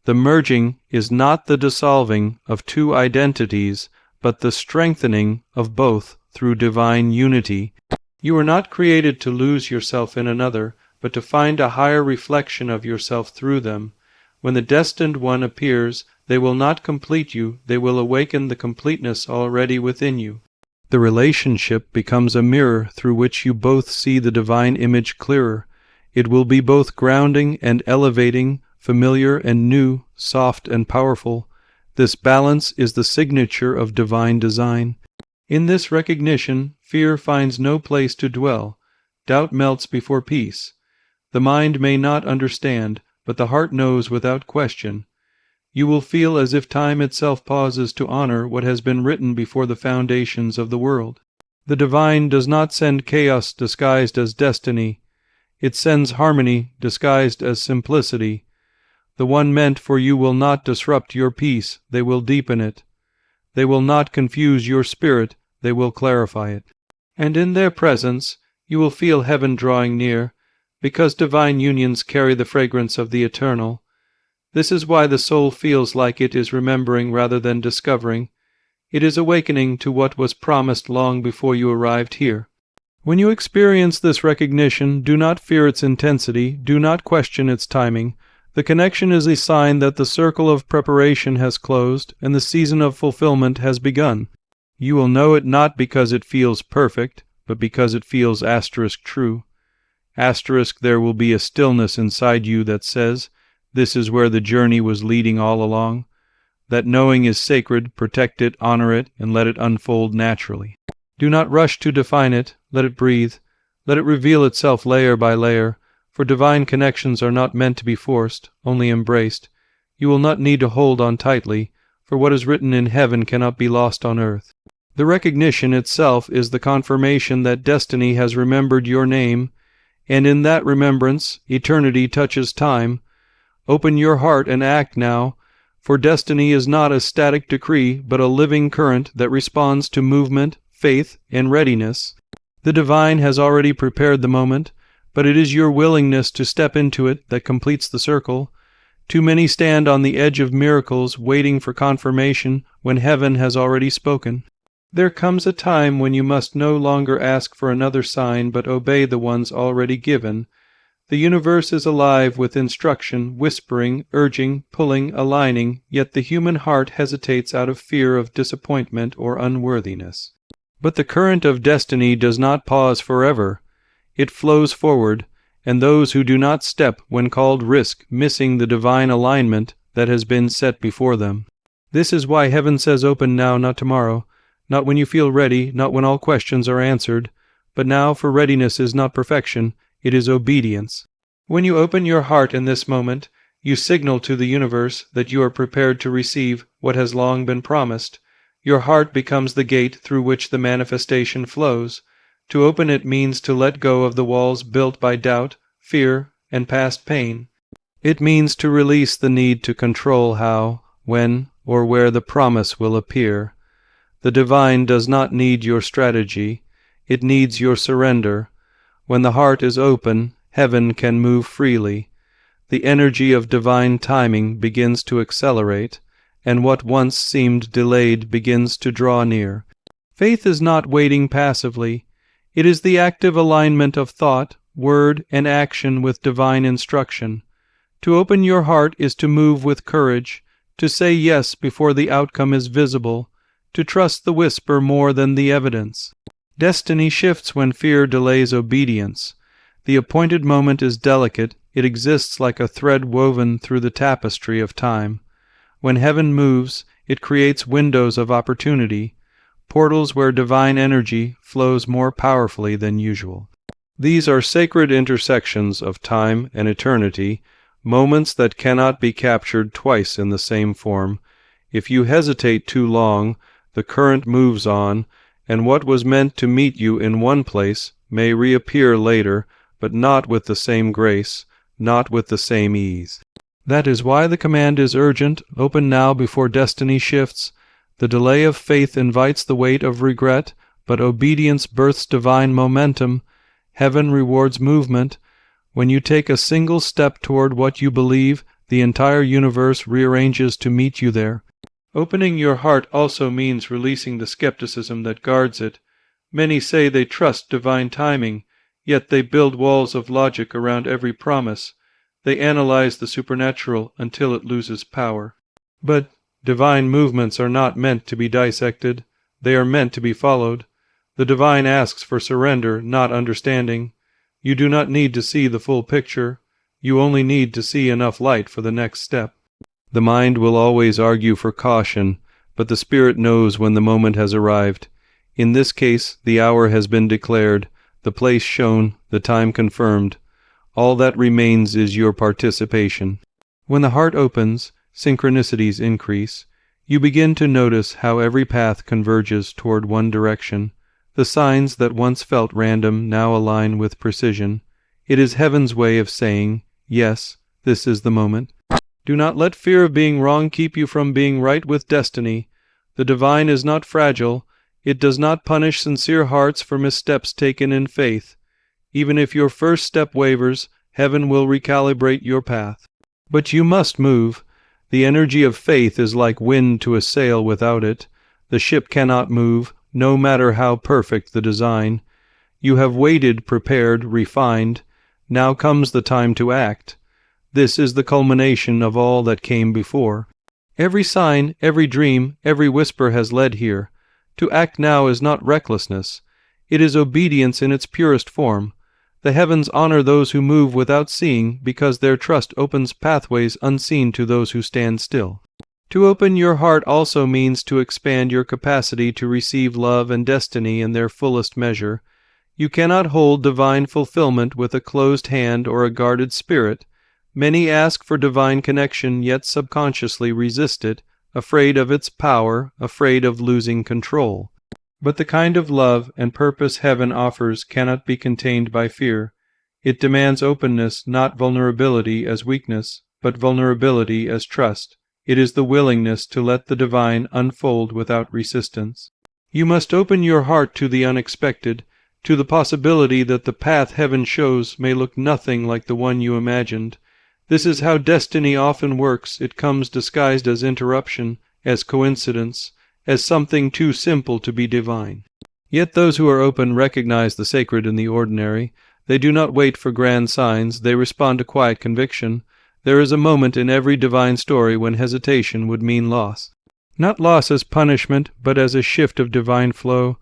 The merging is not the dissolving of two identities, but the strengthening of both through divine unity. You are not created to lose yourself in another, but to find a higher reflection of yourself through them. When the destined one appears, they will not complete you, they will awaken the completeness already within you. The relationship becomes a mirror through which you both see the divine image clearer. It will be both grounding and elevating, familiar and new, soft and powerful. This balance is the signature of divine design. In this recognition, fear finds no place to dwell. Doubt melts before peace. The mind may not understand, but the heart knows without question. You will feel as if time itself pauses to honor what has been written before the foundations of the world. The divine does not send chaos disguised as destiny. It sends harmony disguised as simplicity. The one meant for you will not disrupt your peace, they will deepen it. They will not confuse your spirit, they will clarify it. And in their presence, you will feel heaven drawing near, because divine unions carry the fragrance of the eternal. This is why the soul feels like it is remembering rather than discovering. It is awakening to what was promised long before you arrived here. When you experience this recognition, do not fear its intensity, do not question its timing. The connection is a sign that the circle of preparation has closed and the season of fulfillment has begun. You will know it not because it feels perfect, but because it feels true. There will be a stillness inside you that says, this is where the journey was leading all along. That knowing is sacred, protect it, honor it, and let it unfold naturally. Do not rush to define it, let it breathe. Let it reveal itself layer by layer, for divine connections are not meant to be forced, only embraced. You will not need to hold on tightly, for what is written in heaven cannot be lost on earth. The recognition itself is the confirmation that destiny has remembered your name, and in that remembrance, eternity touches time. Open your heart and act now, for destiny is not a static decree, but a living current that responds to movement, faith, and readiness. The divine has already prepared the moment, but it is your willingness to step into it that completes the circle. Too many stand on the edge of miracles, waiting for confirmation when heaven has already spoken. There comes a time when you must no longer ask for another sign, but obey the ones already given. The universe is alive with instruction, whispering, urging, pulling, aligning, yet the human heart hesitates out of fear of disappointment or unworthiness. But the current of destiny does not pause forever. It flows forward, and those who do not step when called risk missing the divine alignment that has been set before them. This is why heaven says open now, not tomorrow, not when you feel ready, not when all questions are answered, but now, for readiness is not perfection, it is obedience. When you open your heart in this moment, you signal to the universe that you are prepared to receive what has long been promised. Your heart becomes the gate through which the manifestation flows. To open it means to let go of the walls built by doubt, fear, and past pain. It means to release the need to control how, when, or where the promise will appear. The divine does not need your strategy. It needs your surrender. When the heart is open, heaven can move freely. The energy of divine timing begins to accelerate, and what once seemed delayed begins to draw near. Faith is not waiting passively. It is the active alignment of thought, word, and action with divine instruction. To open your heart is to move with courage, to say yes before the outcome is visible, to trust the whisper more than the evidence. Destiny shifts when fear delays obedience. The appointed moment is delicate. It exists like a thread woven through the tapestry of time. When heaven moves, it creates windows of opportunity, portals where divine energy flows more powerfully than usual. These are sacred intersections of time and eternity, moments that cannot be captured twice in the same form. If you hesitate too long, the current moves on, and what was meant to meet you in one place may reappear later, but not with the same grace, not with the same ease. That is why the command is urgent: open now before destiny shifts. The delay of faith invites the weight of regret, but obedience births divine momentum. Heaven rewards movement. When you take a single step toward what you believe, the entire universe rearranges to meet you there. Opening your heart also means releasing the skepticism that guards it. Many say they trust divine timing, yet they build walls of logic around every promise. They analyze the supernatural until it loses power. But divine movements are not meant to be dissected. They are meant to be followed. The divine asks for surrender, not understanding. You do not need to see the full picture. You only need to see enough light for the next step. The mind will always argue for caution, but the spirit knows when the moment has arrived. In this case, the hour has been declared, the place shown, the time confirmed. All that remains is your participation. When the heart opens, synchronicities increase. You begin to notice how every path converges toward one direction. The signs that once felt random now align with precision. It is heaven's way of saying, yes, this is the moment. Do not let fear of being wrong keep you from being right with destiny. The divine is not fragile. It does not punish sincere hearts for missteps taken in faith. Even if your first step wavers, heaven will recalibrate your path. But you must move. The energy of faith is like wind to a sail without it. The ship cannot move, no matter how perfect the design. You have waited, prepared, refined. Now comes the time to act. This is the culmination of all that came before. Every sign, every dream, every whisper has led here. To act now is not recklessness. It is obedience in its purest form. The heavens honor those who move without seeing, because their trust opens pathways unseen to those who stand still. To open your heart also means to expand your capacity to receive love and destiny in their fullest measure. You cannot hold divine fulfillment with a closed hand or a guarded spirit. Many ask for divine connection, yet subconsciously resist it, afraid of its power, afraid of losing control. But the kind of love and purpose heaven offers cannot be contained by fear. It demands openness, not vulnerability as weakness, but vulnerability as trust. It is the willingness to let the divine unfold without resistance. You must open your heart to the unexpected, to the possibility that the path heaven shows may look nothing like the one you imagined. This is how destiny often works. It comes disguised as interruption, as coincidence, as something too simple to be divine. Yet those who are open recognize the sacred in the ordinary. They do not wait for grand signs. They respond to quiet conviction. There is a moment in every divine story when hesitation would mean loss. Not loss as punishment, but as a shift of divine flow.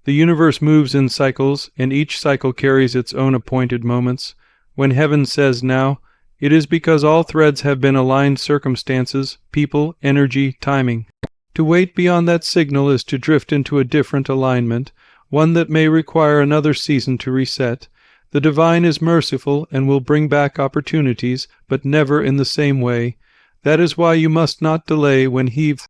The universe moves in cycles, and each cycle carries its own appointed moments. When heaven says now, it is because all threads have been aligned: circumstances, people, energy, timing. To wait beyond that signal is to drift into a different alignment, one that may require another season to reset. The divine is merciful and will bring back opportunities, but never in the same way. That is why you must not delay when He